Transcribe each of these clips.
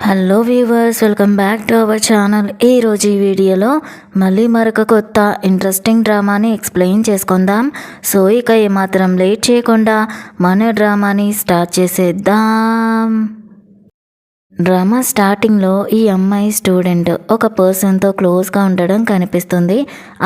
Hello viewers, welcome back to our channel. ఈరోజు ఈ వీడియోలో మళ్ళీ మరొక కొత్త ఇంట్రెస్టింగ్ డ్రామాని ఎక్స్ప్లెయిన్ చేసుకుందాం. సో ఇక ఏమాత్రం లేట్ చేయకుండా మన డ్రామాని స్టార్ట్ చేసేద్దాం. డ్రామా స్టార్టింగ్లో ఈ అమ్మాయి స్టూడెంట్ ఒక పర్సన్తో క్లోజ్గా ఉండడం కనిపిస్తుంది.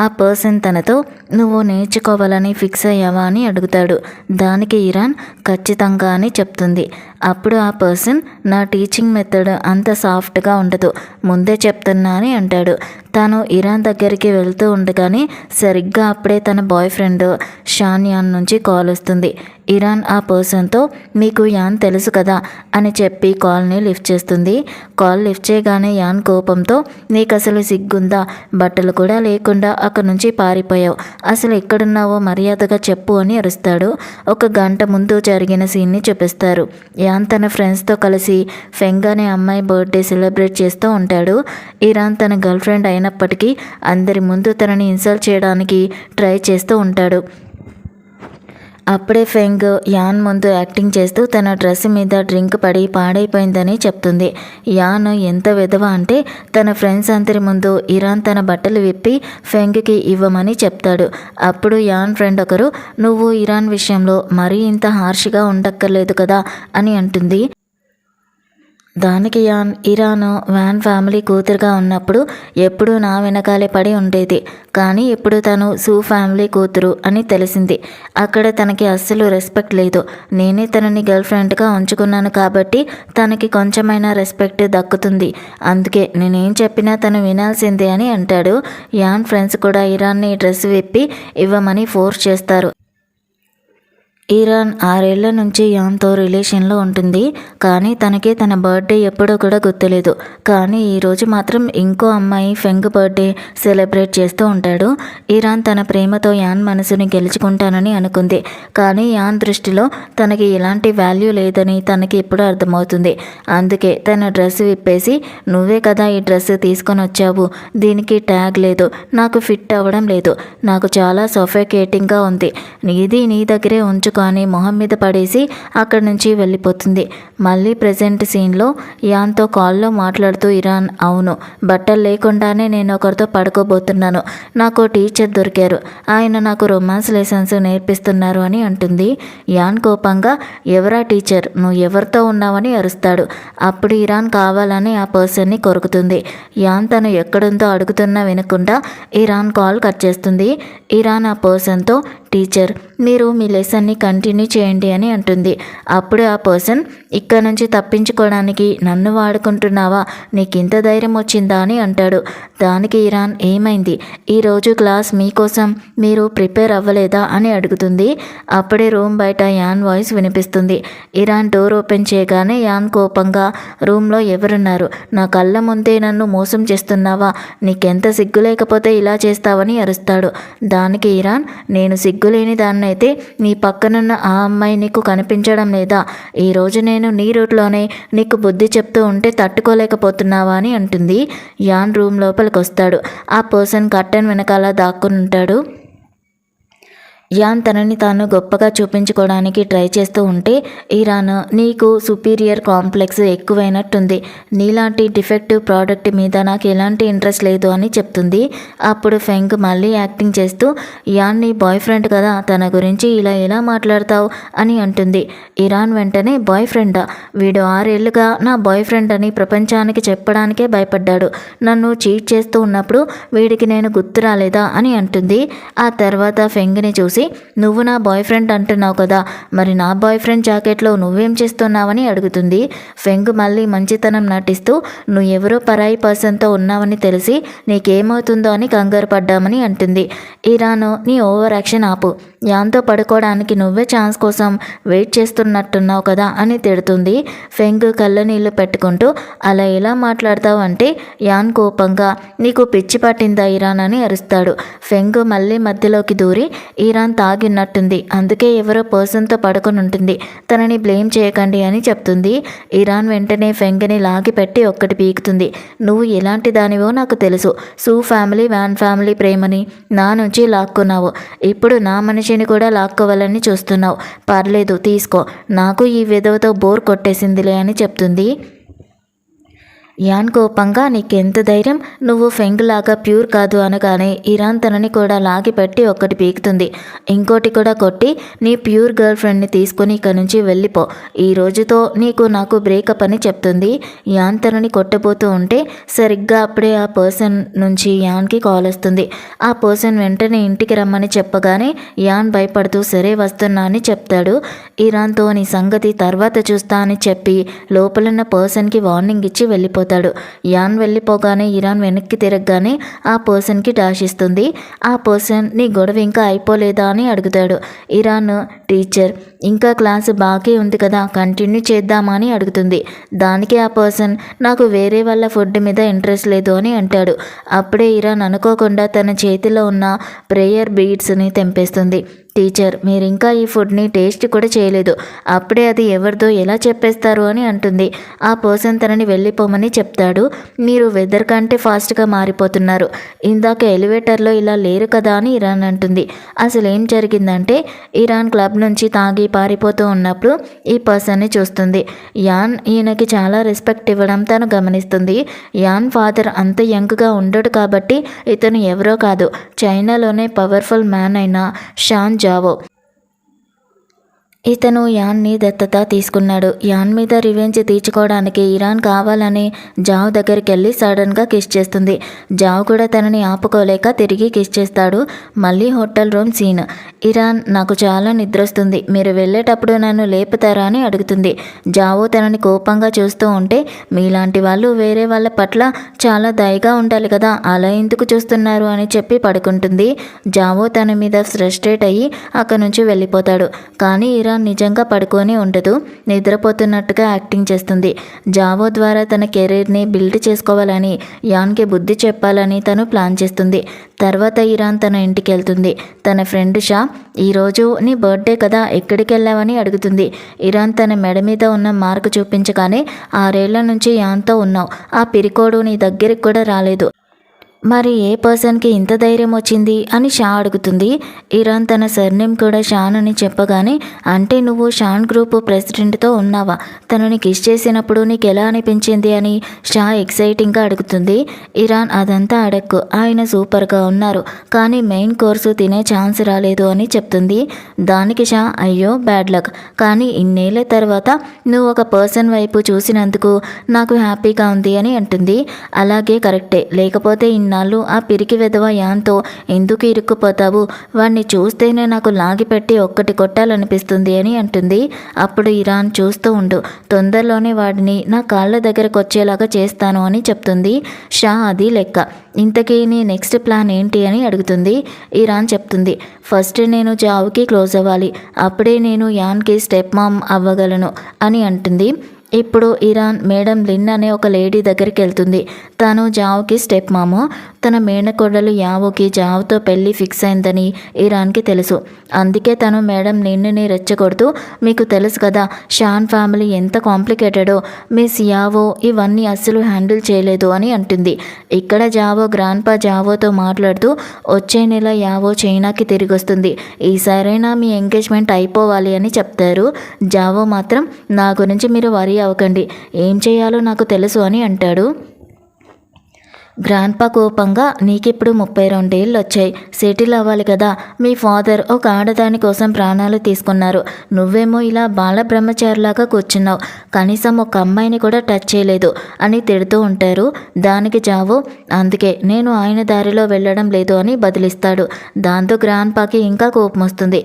ఆ పర్సన్ తనతో నువ్వు నేర్చుకోవాలని ఫిక్స్ అయ్యావా అని అడుగుతాడు. దానికి ఇరాన్ ఖచ్చితంగా అని చెప్తుంది. అప్పుడు ఆ పర్సన్ నా టీచింగ్ మెథడ్ అంత సాఫ్ట్గా ఉండదు, ముందే చెప్తున్నా అని అంటాడు. తను ఇరాన్ దగ్గరికి వెళ్తూ ఉండగానే సరిగ్గా అప్పుడే తన బాయ్ ఫ్రెండ్ షాన్ యాన్ నుంచి కాల్ వస్తుంది. ఇరాన్ ఆ పర్సన్తో మీకు యాన్ తెలుసు కదా అని చెప్పి కాల్ని లిఫ్ట్ చేస్తుంది. కాల్ లిఫ్ట్ చేయగానే యాన్ కోపంతో నీకు అసలు సిగ్గుందా, బట్టలు కూడా లేకుండా అక్కడి నుంచి పారిపోయావు, అసలు ఎక్కడున్నావో మర్యాదగా చెప్పు అని అరుస్తాడు. ఒక గంట ముందు జరిగిన సీన్ని చూపిస్తారు. యాన్ తన ఫ్రెండ్స్తో కలిసి ఫెంగ్ అనే అమ్మాయి బర్త్డే సెలబ్రేట్ చేస్తూ ఉంటాడు. ఇరాన్ తన గర్ల్ ఫ్రెండ్ అయినప్పటికీ అందరి ముందు తనని ఇన్సల్ట్ చేయడానికి ట్రై చేస్తూ ఉంటాడు. అప్పుడే ఫెంగ్ యాన్ ముందు యాక్టింగ్ చేస్తూ తన డ్రెస్ మీద డ్రింక్ పడి పాడైపోయిందని చెప్తుంది. యాన్ ఎంత విధవ అంటే తన ఫ్రెండ్స్ అందరి ముందు ఇరాన్ తన బట్టలు విప్పి ఫెంగ్కి ఇవ్వమని చెప్తాడు. అప్పుడు యాన్ ఫ్రెండ్ ఒకరు నువ్వు ఇరాన్ విషయంలో మరీ ఇంత హార్ష్గా ఉండక్కర్లేదు కదా అని అంటుంది. దానికి ఇరాన్ వ్యాన్ ఫ్యామిలీ కూతురుగా ఉన్నప్పుడు ఎప్పుడూ నా వెనకాలే పడి ఉండేది, కానీ ఇప్పుడు తను సూ ఫ్యామిలీ కూతురు అని తెలిసింది. అక్కడ తనకి అస్సలు రెస్పెక్ట్ లేదు. నేనే తనని గర్ల్ ఫ్రెండ్గా ఉంచుకున్నాను కాబట్టి తనకి కొంచెమైనా రెస్పెక్ట్ దక్కుతుంది. అందుకే నేనేం చెప్పినా తను వినాల్సిందే అని అంటాడు. యాన్ ఫ్రెండ్స్ కూడా ఇరాన్ని డ్రెస్ విప్పి ఇవ్వమని ఫోర్స్ చేస్తారు. ఇరాన్ 6 ఏళ్ల నుంచి యాన్తో రిలేషన్లో ఉంటుంది, కానీ తనకి తన బర్త్డే ఎప్పుడో కూడా గుర్తులేదు. కానీ ఈరోజు మాత్రం ఇంకో అమ్మాయి ఫెంగ్ బర్త్డే సెలబ్రేట్ చేస్తూ ఉంటాడు. ఇరాన్ తన ప్రేమతో యాన్ మనసుని గెలుచుకుంటానని అనుకుంది, కానీ యాన్ దృష్టిలో తనకి ఎలాంటి వాల్యూ లేదని తనకి ఇప్పుడు అర్థమవుతుంది. అందుకే తన డ్రెస్ విప్పేసి నువ్వే కదా ఈ డ్రెస్ తీసుకొని వచ్చావు, దీనికి ట్యాగ్ లేదు, నాకు ఫిట్ అవ్వడం లేదు, నాకు చాలా సఫోకేటింగ్గా ఉంది, ఇది నీ దగ్గరే ఉంచు కానీ మొహం మీద పడేసి అక్కడి నుంచి వెళ్ళిపోతుంది. మళ్ళీ ప్రజెంట్ సీన్లో యాన్తో కాల్లో మాట్లాడుతూ ఇరాన్ అవును, బట్టలు లేకుండానే నేను ఒకరితో పడుకోబోతున్నాను, నాకు టీచర్ దొరికారు, ఆయన నాకు రొమాన్స్ లెసన్స్ నేర్పిస్తున్నారు అని అంటుంది. యాన్ కోపంగా ఎవరా టీచర్, నువ్వు ఎవరితో ఉన్నావని అరుస్తాడు. అప్పుడు ఇరాన్ కావాలని ఆ పర్సన్ని కొరుకుతుంది. యాన్ తను ఎక్కడుందో అడుగుతున్నా వినకుండా ఇరాన్ కాల్ కట్ చేస్తుంది. ఇరాన్ ఆ పర్సన్తో టీచర్ మీరు మీ లెసన్ని కంటిన్యూ చేయండి అని అంటుంది. అప్పుడు ఆ పర్సన్ ఇక్కడ నుంచి తప్పించుకోవడానికి నన్ను వాడుకుంటున్నావా, నీకు ఇంత ధైర్యం వచ్చిందా అని అంటాడు. దానికి ఇరాన్ ఏమైంది, ఈరోజు క్లాస్ మీకోసం మీరు ప్రిపేర్ అవ్వలేదా అని అడుగుతుంది. అప్పుడే రూమ్ బయట యాన్ వాయిస్ వినిపిస్తుంది. ఇరాన్ డోర్ ఓపెన్ చేయగానే యాన్ కోపంగా రూమ్లో ఎవరున్నారు, నా కళ్ళ ముందే నన్ను మోసం చేస్తున్నావా, నీకెంత సిగ్గు లేకపోతే ఇలా చేస్తావని అరుస్తాడు. దానికి ఇరాన్ నేను సిగ్గులేని దాన్నైతే నీ పక్కనున్న ఆ అమ్మాయి నీకు కనిపించడం లేదా, ఈరోజు నేను నీ రూట్లోనే నీకు బుద్ధి చెప్తూ ఉంటే తట్టుకోలేకపోతున్నావా అని అంటుంది. యాన్ రూమ్ లోపలికి వస్తాడు. ఆ పర్సన్ కర్టెన్ వెనకాల దాక్కుని ఉంటాడు. యాన్ తనని తాను గొప్పగా చూపించుకోవడానికి ట్రై చేస్తూ ఉంటే ఇరాన్ నీకు సుపీరియర్ కాంప్లెక్స్ ఎక్కువైనట్టుంది, నీలాంటి డిఫెక్టివ్ ప్రోడక్ట్ మీద నాకు ఎలాంటి ఇంట్రెస్ట్ లేదు అని చెప్తుంది. అప్పుడు ఫెంగ్ మళ్ళీ యాక్టింగ్ చేస్తూ యాన్ నీ బాయ్ ఫ్రెండ్ కదా, తన గురించి ఇలా ఎలా మాట్లాడతావు అని అంటుంది. ఇరాన్ వెంటనే బాయ్ ఫ్రెండా, వీడు 6 ఏళ్లుగా నా బాయ్ ఫ్రెండ్ అని ప్రపంచానికి చెప్పడానికే భయపడ్డాడు, నన్ను చీట్ చేస్తూ ఉన్నప్పుడు వీడికి నేను గుర్తు రాలేదా అని అంటుంది. ఆ తర్వాత ఫెంగ్ని చూసి నువ్వు నా బాయ్ ఫ్రెండ్ అంటున్నావు కదా, మరి నా బాయ్ ఫ్రెండ్ జాకెట్లో నువ్వేం చేస్తున్నావని అడుగుతుంది. ఫెంగ్ మళ్ళీ మంచితనం నటిస్తూ నువ్వు ఎవరో పరాయి పర్సన్తో ఉన్నావని తెలిసి నీకేమవుతుందో అని కంగారు పడ్డామని అంటుంది. ఇరాను నీ ఓవర్ యాక్షన్ ఆపు, యాన్తో పడుకోవడానికి నువ్వే ఛాన్స్ కోసం వెయిట్ చేస్తున్నట్టున్నావు కదా అని తిడుతుంది. ఫెంగ్ కళ్ళ నీళ్లు పెట్టుకుంటూ అలా ఎలా మాట్లాడతావు అంటే యాన్ కోపంగా నీకు పిచ్చి పట్టిందా ఇరాన్ అని అరుస్తాడు. ఫెంగ్ మళ్ళీ మధ్యలోకి దూరి ఇరాన్ తాగినట్టుంది, అందుకే ఎవరో పర్సన్తో పడుకొని ఉంటుంది, తనని బ్లేమ్ చేయకండి అని చెప్తుంది. ఇరాన్ వెంటనే ఫెంగ్ని లాగి పెట్టి ఒక్కటి పీకుతుంది. నువ్వు ఎలాంటి దానివో నాకు తెలుసు, సూ ఫ్యామిలీ వ్యాన్ ఫ్యామిలీ ప్రేమని నా నుంచి లాక్కున్నావు, ఇప్పుడు నా మనిషిని కూడా లాక్కోవాలని చూస్తున్నావు, పర్లేదు తీసుకో, నాకు ఈ విధవతో బోర్ కొట్టేసిందిలే అని చెప్తుంది. యాన్ కోపంగా నీకెంత ధైర్యం, నువ్వు ఫెంగ్ లాగా ప్యూర్ కాదు అనగానే ఇరాన్ తనని కూడా లాగి పెట్టి ఒక్కటి పీకుతుంది. ఇంకోటి కూడా కొట్టి నీ ప్యూర్ గర్ల్ ఫ్రెండ్ని తీసుకుని ఇక్కడి నుంచి వెళ్ళిపో, ఈ రోజుతో నీకు నాకు బ్రేకప్ అని చెప్తుంది. యాన్ తనని కొట్టబోతూ ఉంటే సరిగ్గా అప్పుడే ఆ పర్సన్ నుంచి యాన్కి కాల్ వస్తుంది. ఆ పర్సన్ వెంటనే ఇంటికి రమ్మని చెప్పగానే యాన్ భయపడుతూ సరే వస్తున్నా అని చెప్తాడు. ఇరాన్తో నీ సంగతి తర్వాత చూస్తా అని చెప్పి లోపలున్న పర్సన్కి వార్నింగ్ ఇచ్చి వెళ్ళిపోతాడు. యాన్ వెళ్ళిపోగానే ఇరాన్ వెనక్కి తిరగగానే ఆ పర్సన్కి డాష్ ఇస్తుంది. ఆ పర్సన్ నీ గొడవ ఇంకా అయిపోలేదా అని అడుగుతాడు. ఇరాన్ టీచర్ ఇంకా క్లాసు బాకీ ఉంది కదా, కంటిన్యూ చేద్దామా అని అడుగుతుంది. దానికి ఆ పర్సన్ నాకు వేరే వాళ్ళ ఫుడ్ మీద ఇంట్రెస్ట్ లేదు అని అంటాడు. అప్పుడే ఇరాన్ అనుకోకుండా తన చేతిలో ఉన్న ప్రేయర్ బీడ్స్ని తెంపేస్తుంది. టీచర్ మీరు ఇంకా ఈ ఫుడ్ని టేస్ట్ కూడా చేయలేదు, అప్పుడే అది ఎవరిదో ఎలా చెప్పేస్తారు అని అంటుంది. ఆ పర్సన్ తనని వెళ్ళిపోమని చెప్తాడు. మీరు వెదర్ కంటే ఫాస్ట్గా మారిపోతున్నారు, ఇందాక ఎలివేటర్లో ఇలా లేరు కదా అని ఇరాన్ అంటుంది. అసలు ఏం జరిగిందంటే ఇరాన్ క్లబ్ నుంచి తాగి పారిపోతూ ఉన్నప్పుడు ఈ పర్సన్ని చూస్తుంది. యాన్ ఈయనకి చాలా రెస్పెక్ట్ ఇవ్వడం తను గమనిస్తుంది. యాన్ ఫాదర్ అంత యంగ్గా ఉండడు కాబట్టి ఇతను ఎవరో కాదు, చైనాలోనే పవర్ఫుల్ మ్యాన్ అయిన షాన్ జావో. ఇతను యాన్ని దత్తత తీసుకున్నాడు. యాన్ మీద రివెంజ్ తీర్చుకోవడానికి ఇరాన్ కావాలని జావ్ దగ్గరికి వెళ్ళి సడన్గా కిస్ చేస్తుంది. జావ్ కూడా తనని ఆపుకోలేక తిరిగి కిస్ చేస్తాడు. మళ్ళీ హోటల్ రూమ్ సీన్. ఇరాన్ నాకు చాలా నిద్రొస్తుంది, మీరు వెళ్ళేటప్పుడు నన్ను లేపుతారా అని అడుగుతుంది. జావో తనని కోపంగా చూస్తూ ఉంటే మీలాంటి వాళ్ళు వేరే వాళ్ళ పట్ల చాలా దయగా ఉండాలి కదా, అలా ఎందుకు చూస్తున్నారు అని చెప్పి పడుకుంటుంది. జావో తన మీద ఫ్రస్ట్రేట్ అయ్యి అక్కడి నుంచి వెళ్ళిపోతాడు. కానీ ఇరాన్ నిజంగా పడుకొని ఉండదు, నిద్రపోతున్నట్టుగా యాక్టింగ్ చేస్తుంది. జావో ద్వారా తన కెరీర్ని బిల్డ్ చేసుకోవాలని యాన్కి బుద్ధి చెప్పాలని తను ప్లాన్ చేస్తుంది. తర్వాత ఇరాన్ తన ఇంటికి వెళ్తుంది. తన ఫ్రెండ్ షా ఈరోజు నీ బర్త్డే కదా ఎక్కడికి వెళ్ళావని అడుగుతుంది. ఇరాన్ తన మెడ మీద ఉన్న మార్క్ చూపించగానే 6 ఏళ్ల నుంచి యాన్తో ఉన్నావు, ఆ పిరికోడు నీ దగ్గరికి కూడా రాలేదు, మరి ఏ పర్సన్కి ఇంత ధైర్యం వచ్చింది అని షా అడుగుతుంది. ఇరాన్ తన సర్నేమ్ కూడా షాన్ అని చెప్పగానే అంటే నువ్వు షాన్ గ్రూప్ ప్రెసిడెంట్తో ఉన్నావా, తనని కిస్ చేసినప్పుడు నీకు ఎలా అనిపించింది అని షా ఎక్సైటింగ్గా అడుగుతుంది. ఇరాన్ అదంతా అడక్కు, ఆయన సూపర్గా ఉన్నారు కానీ మెయిన్ కోర్సు తినే ఛాన్స్ రాలేదు అని చెప్తుంది. దానికి షా అయ్యో బ్యాడ్ లక్, కానీ ఇన్నేళ్ల తర్వాత నువ్వు ఒక పర్సన్ వైపు చూసినందుకు నాకు హ్యాపీగా ఉంది అని అంటుంది. అలాగే కరెక్టే, లేకపోతే ఇన్నాళ్ళు ఆ పిరికి వెధవ యాన్తో ఎందుకు ఇరుక్కుపోతావు, వాడిని చూస్తేనే నాకు లాగిపెట్టి ఒక్కటి కొట్టాలనిపిస్తుంది అని అంటుంది. అప్పుడు ఇరాన్ చూస్తూ ఉండు, తొందరలోనే వాడిని నా కాళ్ళ దగ్గరకు వచ్చేలాగా చేస్తాను అని చెప్తుంది. షా అది లెక్క, ఇంతకీ నీ నెక్స్ట్ ప్లాన్ ఏంటి అని అడుగుతుంది. ఇరాన్ చెప్తుంది ఫస్ట్ నేను జావ్కి క్లోజ్ అవ్వాలి, అప్పుడే నేను యాన్కి స్టెప్ మామ్ అవ్వగలను అని అంటుంది. ఇప్పుడు ఇరాన్ మేడం లిన్ అనే ఒక లేడీ దగ్గరికి వెళ్తుంది. తను జావ్కి స్టెప్ మాము. తన మేనకోడలు యావోకి జావ్తో పెళ్ళి ఫిక్స్ అయిందని ఇరాన్కి తెలుసు. అందుకే తను మేడం లిన్ని రెచ్చగొడుతూ మీకు తెలుసు కదా షాన్ ఫ్యామిలీ ఎంత కాంప్లికేటెడో, మిస్ యావో ఇవన్నీ అస్సలు హ్యాండిల్ చేయలేదు అని అంటుంది. ఇక్కడ జావో గ్రాండ్పా జావోతో మాట్లాడుతూ వచ్చే నెల యావో చైనాకి తిరిగి వస్తుంది, ఈసారైనా మీ ఎంగేజ్మెంట్ అయిపోవాలి అని చెప్తారు. జావో మాత్రం నా గురించి మీరు వరీ అవ్వకండి, ఏం చేయాలో నాకు తెలుసు అని అంటాడు. గ్రాండ్పా కోపంగా నీకిప్పుడు 32 ఏళ్ళు వచ్చాయి, సెటిల్ అవ్వాలి కదా, మీ ఫాదర్ ఒక ఆడదాని కోసం ప్రాణాలు తీసుకున్నారు, నువ్వేమో ఇలా బాల బ్రహ్మచారిలాగా కూర్చున్నావు, కనీసం ఒక అమ్మాయిని కూడా టచ్ చేయలేదు అని తిడుతూ ఉంటారు. దానికి జావో అందుకే నేను ఆయన దారిలో వెళ్ళడం లేదు అని బదిలిస్తాడు. దాంతో గ్రాండ్పాకి ఇంకా కోపం వస్తుంది.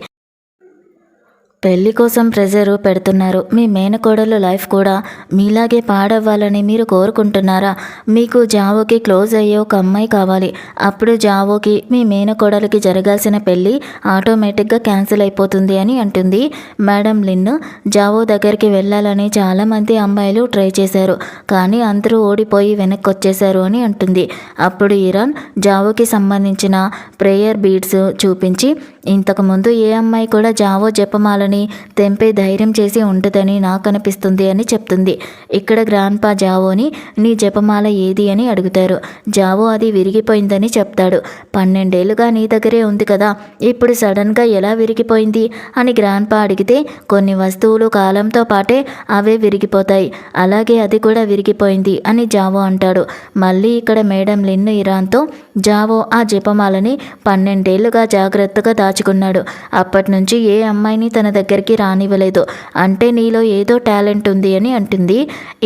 పెళ్లి కోసం ప్రెజరు పెడుతున్నారు, మీ మేనకోడలు లైఫ్ కూడా మీలాగే పాడవ్వాలని మీరు కోరుకుంటున్నారా, మీకు జావోకి క్లోజ్ అయ్యే ఒక అమ్మాయి కావాలి, అప్పుడు జావోకి మీ మేనకోడలికి జరగాల్సిన పెళ్ళి ఆటోమేటిక్గా క్యాన్సిల్ అయిపోతుంది అని అంటుంది. మేడం లిన్ జావో దగ్గరికి వెళ్ళాలని చాలామంది అమ్మాయిలు ట్రై చేశారు, కానీ అందరూ ఓడిపోయి వెనక్కి వచ్చేశారు అని అంటుంది. అప్పుడు ఇరాన్ జావోకి సంబంధించిన ప్రేయర్ బీడ్స్ చూపించి ఇంతకుముందు ఏ అమ్మాయి కూడా జావో జపమాలని తెంపే ధైర్యం చేసి ఉంటుందని నాకు అనిపిస్తుంది అని చెప్తుంది. ఇక్కడ గ్రాండ్పా జావోని నీ జపమాల ఏది అని అడుగుతారు. జావో అది విరిగిపోయిందని చెప్తాడు. 12 ఏళ్ళుగా నీ దగ్గరే ఉంది కదా, ఇప్పుడు సడన్గా ఎలా విరిగిపోయింది అని గ్రాండ్పా అడిగితే కొన్ని వస్తువులు కాలంతో పాటే అవే విరిగిపోతాయి, అలాగే అది కూడా విరిగిపోయింది అని జావో అంటాడు. మళ్ళీ ఇక్కడ మేడం లిన్ ఇరాన్తో జావో ఆ జపమాలని 12 ఏళ్ళుగా జాగ్రత్తగా దాచుకున్నాడు. అప్పటి నుంచి ఏ అమ్మాయిని తన దగ్గరికి రానివ్వలేదు. అంటే నీలో ఏదో టాలెంట్ ఉంది అని అంటుంది.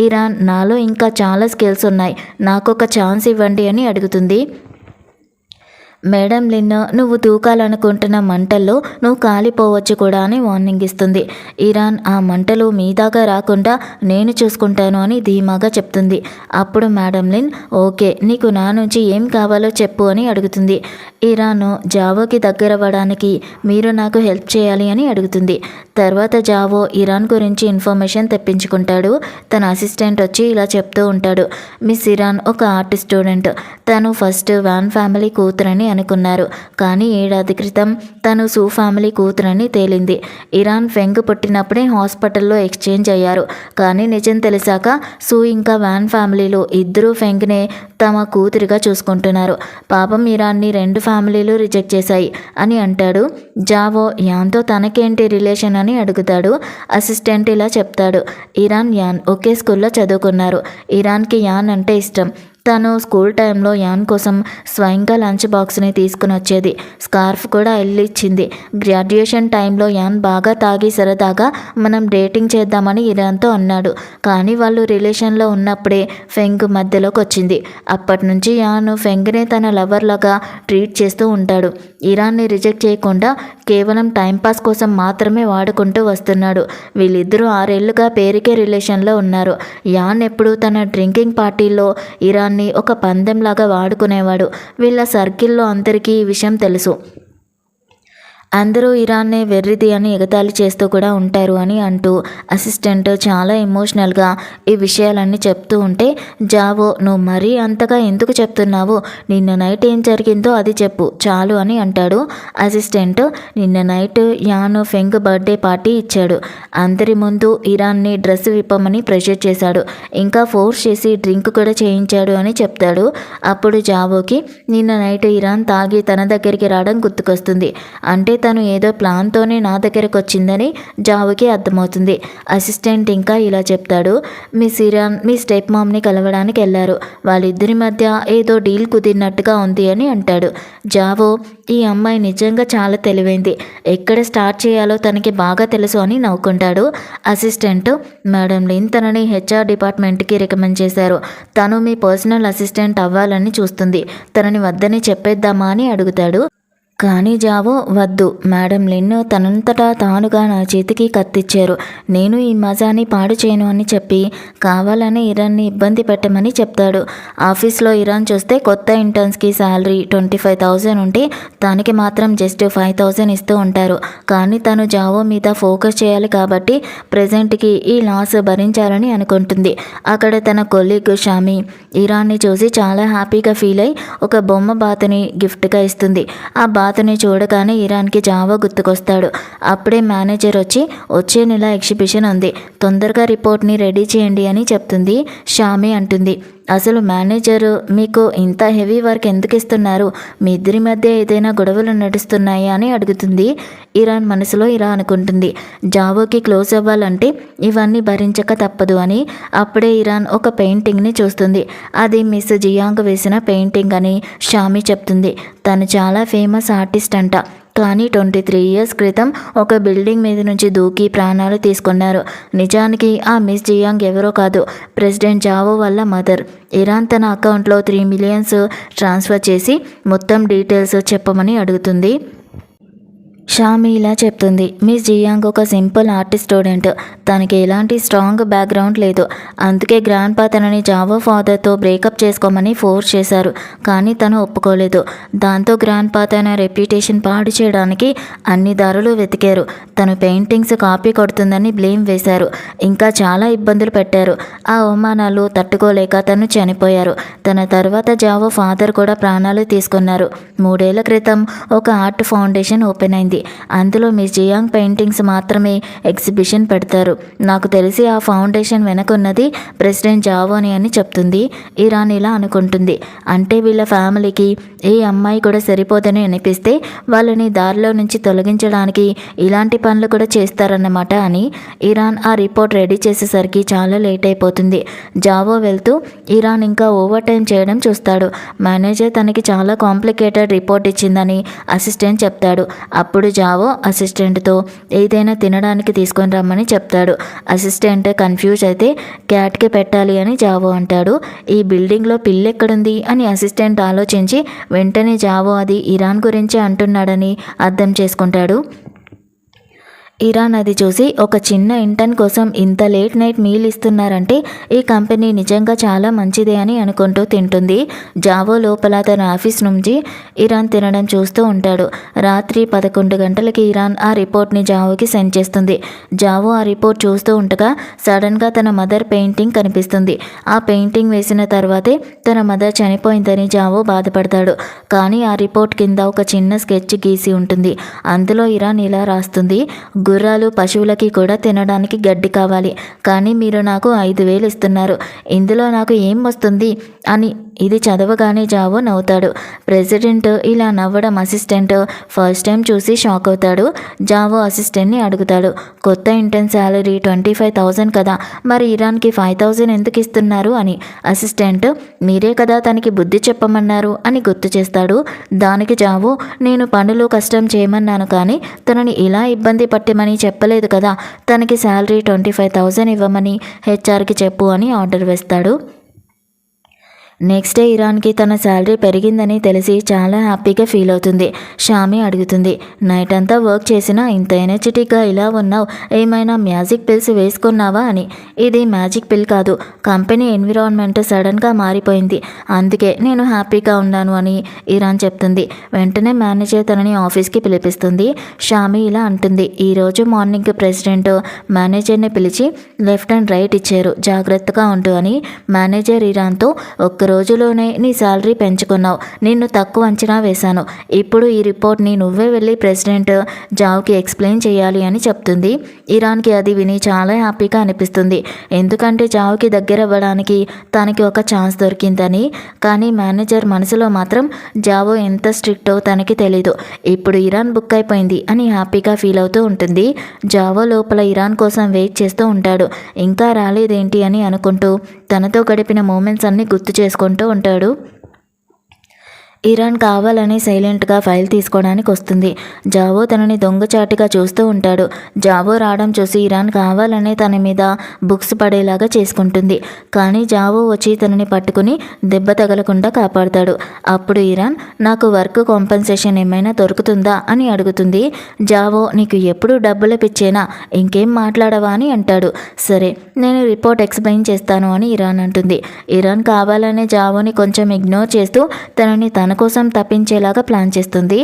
ఇరాన్ నాలో ఇంకా చాలా స్కిల్స్ ఉన్నాయి, నాకు ఒక ఛాన్స్ ఇవ్వండి అని అడుగుతుంది. మేడం లిన్ నువ్వు దూకాలనుకుంటున్న మంటల్లో నువ్వు కాలిపోవచ్చు కూడా అని వార్నింగ్ ఇస్తుంది. ఇరాన్ ఆ మంటలు మీ దాకా రాకుండా నేను చూసుకుంటాను అని ధీమాగా చెప్తుంది. అప్పుడు మేడం లిన్ ఓకే, నీకు నా నుంచి ఏం కావాలో చెప్పు అని అడుగుతుంది. ఇరాన్ జావోకి దగ్గరవ్వడానికి మీరు నాకు హెల్ప్ చేయాలి అని అడుగుతుంది. తర్వాత జావో ఇరాన్ గురించి ఇన్ఫర్మేషన్ తెప్పించుకుంటాడు. తన అసిస్టెంట్ వచ్చి ఇలా చెప్తూ ఉంటాడు, మిస్ ఇరాన్ ఒక ఆర్ట్ స్టూడెంట్. తను ఫస్ట్ వాన్ ఫ్యామిలీ కూతురని అనుకున్నారు, కానీ ఏడాది క్రితం తను సూ ఫ్యామిలీ కూతురని తేలింది. ఇరాన్ ఫెంగ్ పుట్టినప్పుడే హాస్పిటల్లో ఎక్స్చేంజ్ అయ్యారు, కానీ నిజం తెలిసాక సూ ఇంకా వాన్ ఫ్యామిలీలు ఇద్దరూ ఫెంగ్నే తమ కూతురిగా చూసుకుంటున్నారు. పాపం ఇరాన్ని 2 ఫ్యామిలీలు రిజెక్ట్ చేశాయి అని అంటాడు. జావో యాన్తో తనకేంటి రిలేషన్ అని అడుగుతాడు. అసిస్టెంట్ ఇలా చెప్తాడు, ఇరాన్ యాన్ ఒకే స్కూల్లో చదువుకున్నారు. ఇరాన్కి యాన్ అంటే ఇష్టం. తను స్కూల్ టైంలో యాన్ కోసం స్వయంగా లంచ్ బాక్స్ని తీసుకుని వచ్చేది. స్కార్ఫ్ కూడా ఇచ్చింది. గ్రాడ్యుయేషన్ టైంలో యాన్ బాగా తాగి సరదాగా మనం డేటింగ్ చేద్దామని ఇరాన్తో అన్నాడు, కానీ వాళ్ళు రిలేషన్లో ఉన్నప్పుడే ఫెంగ్ మధ్యలోకి వచ్చింది. అప్పటి నుంచి యాన్ ఫెంగ్నే తన లవర్ లాగా ట్రీట్ చేస్తూ ఉంటాడు. ఇరాన్ని రిజెక్ట్ చేయకుండా కేవలం టైంపాస్ కోసం మాత్రమే వాడుకుంటూ వస్తున్నాడు. వీళ్ళిద్దరూ 6 ఏళ్లుగా పేరుకే రిలేషన్లో ఉన్నారు. యాన్ ఎప్పుడు తన డ్రింకింగ్ పార్టీల్లో ఇరాన్ ఒక పందెంలాగా వాడుకునేవాడు. వీళ్ళ సర్కిల్లో అందరికీ ఈ విషయం తెలుసు. అందరూ ఇరాన్నే వెర్రిది అని ఎగతాళి చేస్తూ కూడా ఉంటారు అని అంటూ అసిస్టెంట్ చాలా ఎమోషనల్గా ఈ విషయాలన్నీ చెప్తూ ఉంటే జావో నువ్వు మరీ అంతగా ఎందుకు చెప్తున్నావు, నిన్న నైట్ ఏం జరిగిందో అది చెప్పు చాలు అని అంటాడు. అసిస్టెంట్ నిన్న night an feng birthday party ఇచ్చాడు. అందరి ముందు ఇరాన్ని డ్రెస్ విప్పమని ప్రెషర్ చేశాడు, ఇంకా ఫోర్స్ చేసి డ్రింక్ కూడా చేయించాడు అని చెప్తాడు. అప్పుడు జావోకి నిన్న నైట్ ఇరాన్ తాగి తన దగ్గరికి రావడం గుర్తుకొస్తుంది. అంటే తను ఏదో ప్లాన్తోనే నా దగ్గరకు వచ్చిందని జావోకి అర్థమవుతుంది. అసిస్టెంట్ ఇంకా ఇలా చెప్తాడు, మిస్ ఇరాన్ మీ స్టెప్ మామ్ని కలవడానికి వెళ్ళారు. వాళ్ళిద్దరి మధ్య ఏదో డీల్ కుదిరినట్టుగా ఉంది అని అంటాడు. జావో ఈ అమ్మాయి నిజంగా చాలా తెలివైంది, ఎక్కడ స్టార్ట్ చేయాలో తనకి బాగా తెలుసు అని నవ్వుకుంటాడు. అసిస్టెంట్ మేడం లిన్ తనని హెచ్ఆర్ డిపార్ట్మెంట్కి రికమెండ్ చేశారు. తను మీ పర్సనల్ అసిస్టెంట్ అవ్వాలని చూస్తుంది. తనని వద్దని చెప్పేద్దామా అని అడుగుతాడు. కానీ జావో వద్దు, మేడం లిన్ తనంతటా తానుగా నా చేతికి కత్తిచ్చారు, నేను ఈ మజాని పాడు చేయను అని చెప్పి కావాలని ఇరాన్ని ఇబ్బంది పెట్టమని చెప్తాడు. ఆఫీస్లో ఇరాన్ చూస్తే కొత్త ఇంటర్న్స్కి శాలరీ 25,000 ఉంటే దానికి మాత్రం జస్ట్ 5,000 ఇస్తూ ఉంటారు. కానీ తను జావో మీద ఫోకస్ చేయాలి కాబట్టి ప్రెజెంట్కి ఈ లాస్ భరించాలని అనుకుంటుంది. అక్కడ తన కొలీగ్ షామి ఇరాన్ని చూసి చాలా హ్యాపీగా ఫీల్ అయి ఒక బొమ్మ బాతుని గిఫ్ట్గా ఇస్తుంది. ఆ బాతుని చూడగానే ఇరాన్కి జావో గుర్తుకొస్తాడు. అప్పుడే మేనేజర్ వచ్చే నెల ఎగ్జిబిషన్ ఉంది, తొందరగా రిపోర్ట్ని రెడీ చేయండి అని చెప్తుంది. షామి అంటుంది, అసలు మేనేజరు మీకు ఇంత హెవీ వర్క్ ఎందుకు ఇస్తున్నారు, మీ ఇద్దరి మధ్య ఏదైనా గొడవలు నడుస్తున్నాయా అని అడుగుతుంది. ఇరాన్ మనసులో ఇలా అనుకుంటుంది, జావోకి క్లోజ్ అవ్వాలంటే ఇవన్నీ భరించక తప్పదు అని. అప్పుడే ఇరాన్ ఒక పెయింటింగ్ని చూస్తుంది. అది మిస్ జియాంగ్ వేసిన పెయింటింగ్ అని షామి చెప్తుంది. తను చాలా ఫేమస్ ఆర్టిస్ట్ అంట, కానీ 23 ఇయర్స్ క్రితం ఒక బిల్డింగ్ మీద నుంచి దూకి ప్రాణాలు తీసుకున్నారు. నిజానికి ఆ మిస్ జియాంగ్ ఎవరో కాదు, ప్రెసిడెంట్ జావో వాళ్ళ మదర్. ఇరాన్ తన అకౌంట్లో 3 million ట్రాన్స్ఫర్ చేసి మొత్తం డీటెయిల్స్ చెప్పమని అడుగుతుంది. షామి ఇలా చెప్తుంది, మిస్ జియాంగ్ ఒక సింపుల్ ఆర్టిస్ట్ స్టూడెంట్, తనకి ఎలాంటి స్ట్రాంగ్ బ్యాక్గ్రౌండ్ లేదు. అందుకే గ్రాండ్పా తనని జావో ఫాదర్తో బ్రేకప్ చేసుకోమని ఫోర్స్ చేశారు, కానీ తను ఒప్పుకోలేదు. దాంతో గ్రాండ్పా తన రెప్యుటేషన్ పాడు చేయడానికి అన్ని దారులు వెతికారు. తను పెయింటింగ్స్ కాపీ కొడుతుందని బ్లేమ్ వేశారు, ఇంకా చాలా ఇబ్బందులు పెట్టారు. ఆ అవమానాలు తట్టుకోలేక తను చనిపోయారు. తన తర్వాత జావో ఫాదర్ కూడా ప్రాణాలు తీసుకున్నారు. 3 ఏళ్ల క్రితం ఒక ఆర్ట్ ఫౌండేషన్ ఓపెన్ అయింది. అయిపోయింది. అందులో మీ జియాంగ్ పెయింటింగ్స్ మాత్రమే ఎగ్జిబిషన్ పెడతారు. నాకు తెలిసి ఆ ఫౌండేషన్ వెనకున్నది ప్రెసిడెంట్ జావోని అని చెప్తుంది. ఇరాన్ ఇలా అనుకుంటుంది, అంటే వీళ్ళ ఫ్యామిలీకి ఏ అమ్మాయి కూడా సరిపోదని అనిపిస్తే వాళ్ళని దారిలో నుంచి తొలగించడానికి ఇలాంటి పనులు కూడా చేస్తారన్నమాట అని. ఇరాన్ ఆ రిపోర్ట్ రెడీ చేసేసరికి చాలా లేట్ అయిపోతుంది. జావో వెళ్తూ ఇరాన్ ఇంకా ఓవర్ టైం చేయడం చూస్తాడు. మేనేజర్ తనకి చాలా కాంప్లికేటెడ్ రిపోర్ట్ ఇచ్చిందని అసిస్టెంట్ చెప్తాడు. అప్పుడు జావో అసిస్టెంట్తో ఏదైనా తినడానికి తీసుకొని రమ్మని చెప్తాడు. అసిస్టెంట్ కన్ఫ్యూజ్ అయితే క్యాట్కి పెట్టాలి అని జావో అంటాడు. ఈ బిల్డింగ్లో పిల్లి ఎక్కడుంది అని అసిస్టెంట్ ఆలోచించి వెంటనే జావో అది ఇరాన్ గురించి అంటున్నాడని అర్థం చేసుకుంటాడు. ఇరాన్ అది చూసి ఒక చిన్న ఇంటర్న్ కోసం ఇంత లేట్ నైట్ మీల్ ఇస్తున్నారంటే ఈ కంపెనీ నిజంగా చాలా మంచిదే అని అనుకుంటూ తింటుంది. జావో లోపల తన ఆఫీస్ నుంచి ఇరాన్ తినడం చూస్తూ ఉంటాడు. రాత్రి 11 గంటలకి ఇరాన్ ఆ రిపోర్ట్ని జావోకి సెండ్ చేస్తుంది. జావో ఆ రిపోర్ట్ చూస్తూ ఉండగా సడన్గా తన మదర్ పెయింటింగ్ కనిపిస్తుంది. ఆ పెయింటింగ్ వేసిన తర్వాతే తన మదర్ చనిపోయిందని జావో బాధపడతాడు. కానీ ఆ రిపోర్ట్ కింద ఒక చిన్న స్కెచ్ గీసి ఉంటుంది. అందులో ఇరాన్ ఇలా రాస్తుంది, గుర్రాలు పశువులకి కూడా తినడానికి గడ్డి కావాలి, కానీ మీరు నాకు 5,000 ఇస్తున్నారు, ఇందులో నాకు ఏం వస్తుంది అని. ఇది చదవగానే జావో నవ్వుతాడు. ప్రెసిడెంట్ ఇలా నవ్వడం అసిస్టెంట్ ఫస్ట్ టైం చూసి షాక్ అవుతాడు. జావో అసిస్టెంట్ని అడుగుతాడు, కొత్త ఇంటర్న్ శాలరీ 25,000 కదా, మరి ఇరాన్కి 5,000 ఎందుకు ఇస్తున్నారు అని. అసిస్టెంట్ మీరే కదా తనకి బుద్ధి చెప్పమన్నారు అని గుర్తు చేస్తాడు. దానికి జావో నేను పనులు కష్టం చేయమన్నాను, కానీ తనని ఇలా ఇబ్బంది పట్టమని చెప్పలేదు కదా, తనకి శాలరీ 25,000 ఇవ్వమని హెచ్ఆర్కి చెప్పు అని ఆర్డర్ వేస్తాడు. నెక్స్ట్ డే ఇరాన్కి తన శాలరీ పెరిగిందని తెలిసి చాలా హ్యాపీగా ఫీల్ అవుతుంది. షామి అడుగుతుంది, నైట్ అంతా వర్క్ చేసినా ఇంత ఎనర్జెటిక్గా ఇలా ఉన్నావు, ఏమైనా మ్యాజిక్ పిల్స్ వేసుకున్నావా అని. ఇది మ్యాజిక్ పిల్ కాదు, కంపెనీ ఎన్విరాన్మెంట్ సడన్గా మారిపోయింది, అందుకే నేను హ్యాపీగా ఉన్నాను అని ఇరాన్ చెప్తుంది. వెంటనే మేనేజర్ తనని ఆఫీస్కి పిలిపిస్తుంది. షామి ఇలా అంటుంది, ఈరోజు మార్నింగ్ ప్రెసిడెంట్ మేనేజర్ని పిలిచి లెఫ్ట్ అండ్ రైట్ ఇచ్చారు, జాగ్రత్తగా ఉండు అని. మేనేజర్ ఇరాన్తో ఒక్క రోజులోనే నీ శాలరీ పెంచుకున్నావు, నిన్ను తక్కువ అంచనా వేశాను, ఇప్పుడు ఈ రిపోర్ట్ని నువ్వే వెళ్ళి ప్రెసిడెంట్ జావ్కి ఎక్స్ప్లెయిన్ చేయాలి అని చెప్తుంది. ఇరాన్కి అది విని చాలా హ్యాపీగా అనిపిస్తుంది, ఎందుకంటే జావ్కి దగ్గర అవ్వడానికి తనకి ఒక ఛాన్స్ దొరికిందని. కానీ మేనేజర్ మనసులో మాత్రం జావో ఎంత స్ట్రిక్టో తనకి తెలీదు. ఇప్పుడు ఇరాన్ బుక్ అయిపోయింది అని హ్యాపీగా ఫీల్ అవుతూ ఉంటుంది. జావో లోపల ఇరాన్ కోసం వెయిట్ చేస్తూ ఉంటాడు. ఇంకా రాలేదేంటి అని అనుకుంటూ తనతో గడిపిన మూమెంట్స్ అన్నీ గుర్తు చేసుకుంటూ ఉంటాడు. ఇరాన్ కావాలని సైలెంట్గా ఫైల్ తీసుకోవడానికి వస్తుంది. జావో తనని దొంగచాటుగా చూస్తూ ఉంటాడు. జావో రావడం చూసి ఇరాన్ కావాలనే తన మీద బుక్స్ పడేలాగా చేసుకుంటుంది. కానీ జావో వచ్చి తనని పట్టుకుని దెబ్బ తగలకుండా కాపాడుతాడు. అప్పుడు ఇరాన్ నాకు వర్క్ కాంపెన్సేషన్ ఏమైనా దొరుకుతుందా అని అడుగుతుంది. జావో నీకు ఎప్పుడు డబ్బుల పిచ్చేనా, ఇంకేం మాట్లాడవా అని అంటాడు. సరే నేను రిపోర్ట్ ఎక్స్ప్లెయిన్ చేస్తాను అని ఇరాన్ అంటుంది. ఇరాన్ కావాలనే జావోని కొంచెం ఇగ్నోర్ చేస్తూ తనని తన కోసం తప్పించేలాగా ప్లాన్ చేస్తుంది.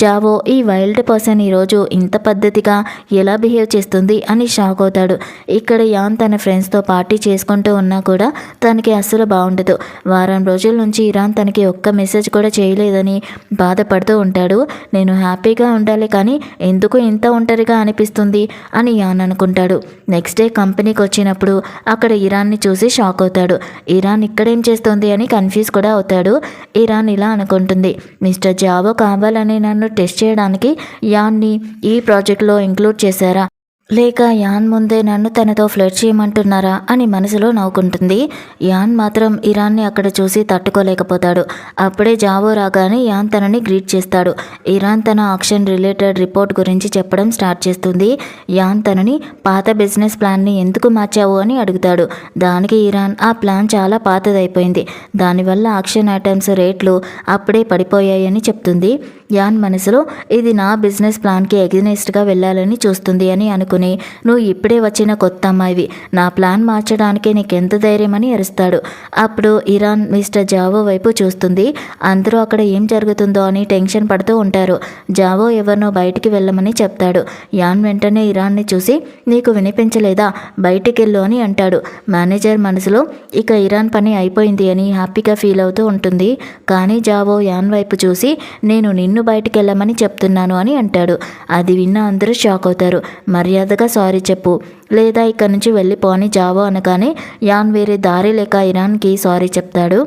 జావో ఈ వైల్డ్ పర్సన్ ఈరోజు ఇంత పద్ధతిగా ఎలా బిహేవ్ చేస్తుంది అని షాక్ అవుతాడు. ఇక్కడ యాన్ తన ఫ్రెండ్స్తో పార్టీ చేసుకుంటూ ఉన్నా కూడా తనకి అస్సలు బాగుండదు. వారం రోజుల నుంచి ఇరాన్ తనకి ఒక్క మెసేజ్ కూడా చేయలేదని బాధపడుతూ ఉంటాడు. నేను హ్యాపీగా ఉండాలి, కానీ ఎందుకు ఇంత ఒంటరిగా అనిపిస్తుంది అని యాన్ అనుకుంటాడు. నెక్స్ట్ డే కంపెనీకి వచ్చినప్పుడు అక్కడ ఇరాన్ని చూసి షాక్ అవుతాడు. ఇరాన్ ఇక్కడేం చేస్తుంది అని కన్ఫ్యూజ్ కూడా అవుతాడు. ఇరాన్ ఇలా అనుకుంటుంది, మిస్టర్ జావో కావాలని నన్ను టెస్ట్ చేయడానికి యాన్ని ఈ ప్రాజెక్ట్లో ఇంక్లూడ్ చేశారా, లేక యాన్ ముందే నన్ను తనతో ఫ్లర్ట్ చేయమంటున్నారా అని మనసులో నవ్వుకుంటుంది. యాన్ మాత్రం ఇరాన్ని అక్కడ చూసి తట్టుకోలేకపోతాడు. అప్పుడే జావో రాగానే యాన్ తనని గ్రీట్ చేస్తాడు. ఇరాన్ తన ఆక్షన్ రిలేటెడ్ రిపోర్ట్ గురించి చెప్పడం స్టార్ట్ చేస్తుంది. యాన్ తనని పాత బిజినెస్ ప్లాన్ని ఎందుకు మార్చావు అని అడుగుతాడు. దానికి ఇరాన్ ఆ ప్లాన్ చాలా పాతదైపోయింది, దానివల్ల ఆక్షన్ ఐటమ్స్ రేట్లు అప్పుడే పడిపోయాయని చెప్తుంది. యాన్ మనసులో ఇది నా బిజినెస్ ప్లాన్కి ఎగ్నెస్ట్గా వెళ్ళాలని చూస్తుంది అని అనుకుని పట్టుకుని, నువ్వు ఇప్పుడే వచ్చిన కొత్త అమ్మాయివి, నా ప్లాన్ మార్చడానికి నీకెంత ధైర్యం అని అరుస్తాడు. అప్పుడు ఇరాన్ మిస్టర్ జావో వైపు చూస్తుంది. అందరూ అక్కడ ఏం జరుగుతుందో అని టెన్షన్ పడుతూ ఉంటారు. జావో ఎవరినో బయటికి వెళ్ళమని చెప్తాడు. యాన్ వెంటనే ఇరాన్ని చూసి, నీకు వినిపించలేదా, బయటికెళ్ళు అని అంటాడు. మేనేజర్ మనసులో ఇక ఇరాన్ పని అయిపోయింది అని హ్యాపీగా ఫీల్ అవుతూ ఉంటుంది. కానీ జావో యాన్ వైపు చూసి, నేను నిన్ను బయటికి వెళ్ళమని చెప్తున్నాను అని అంటాడు. అది విన్న అందరూ షాక్ అవుతారు. మర్యాదగా సారీ చెప్పు, లేదా ఇక్కడ నుంచి వెళ్ళిపో అని జావో అనగానే యాన్ వేరే దారి లేక ఇరాన్కి సారీ చెప్తాడు.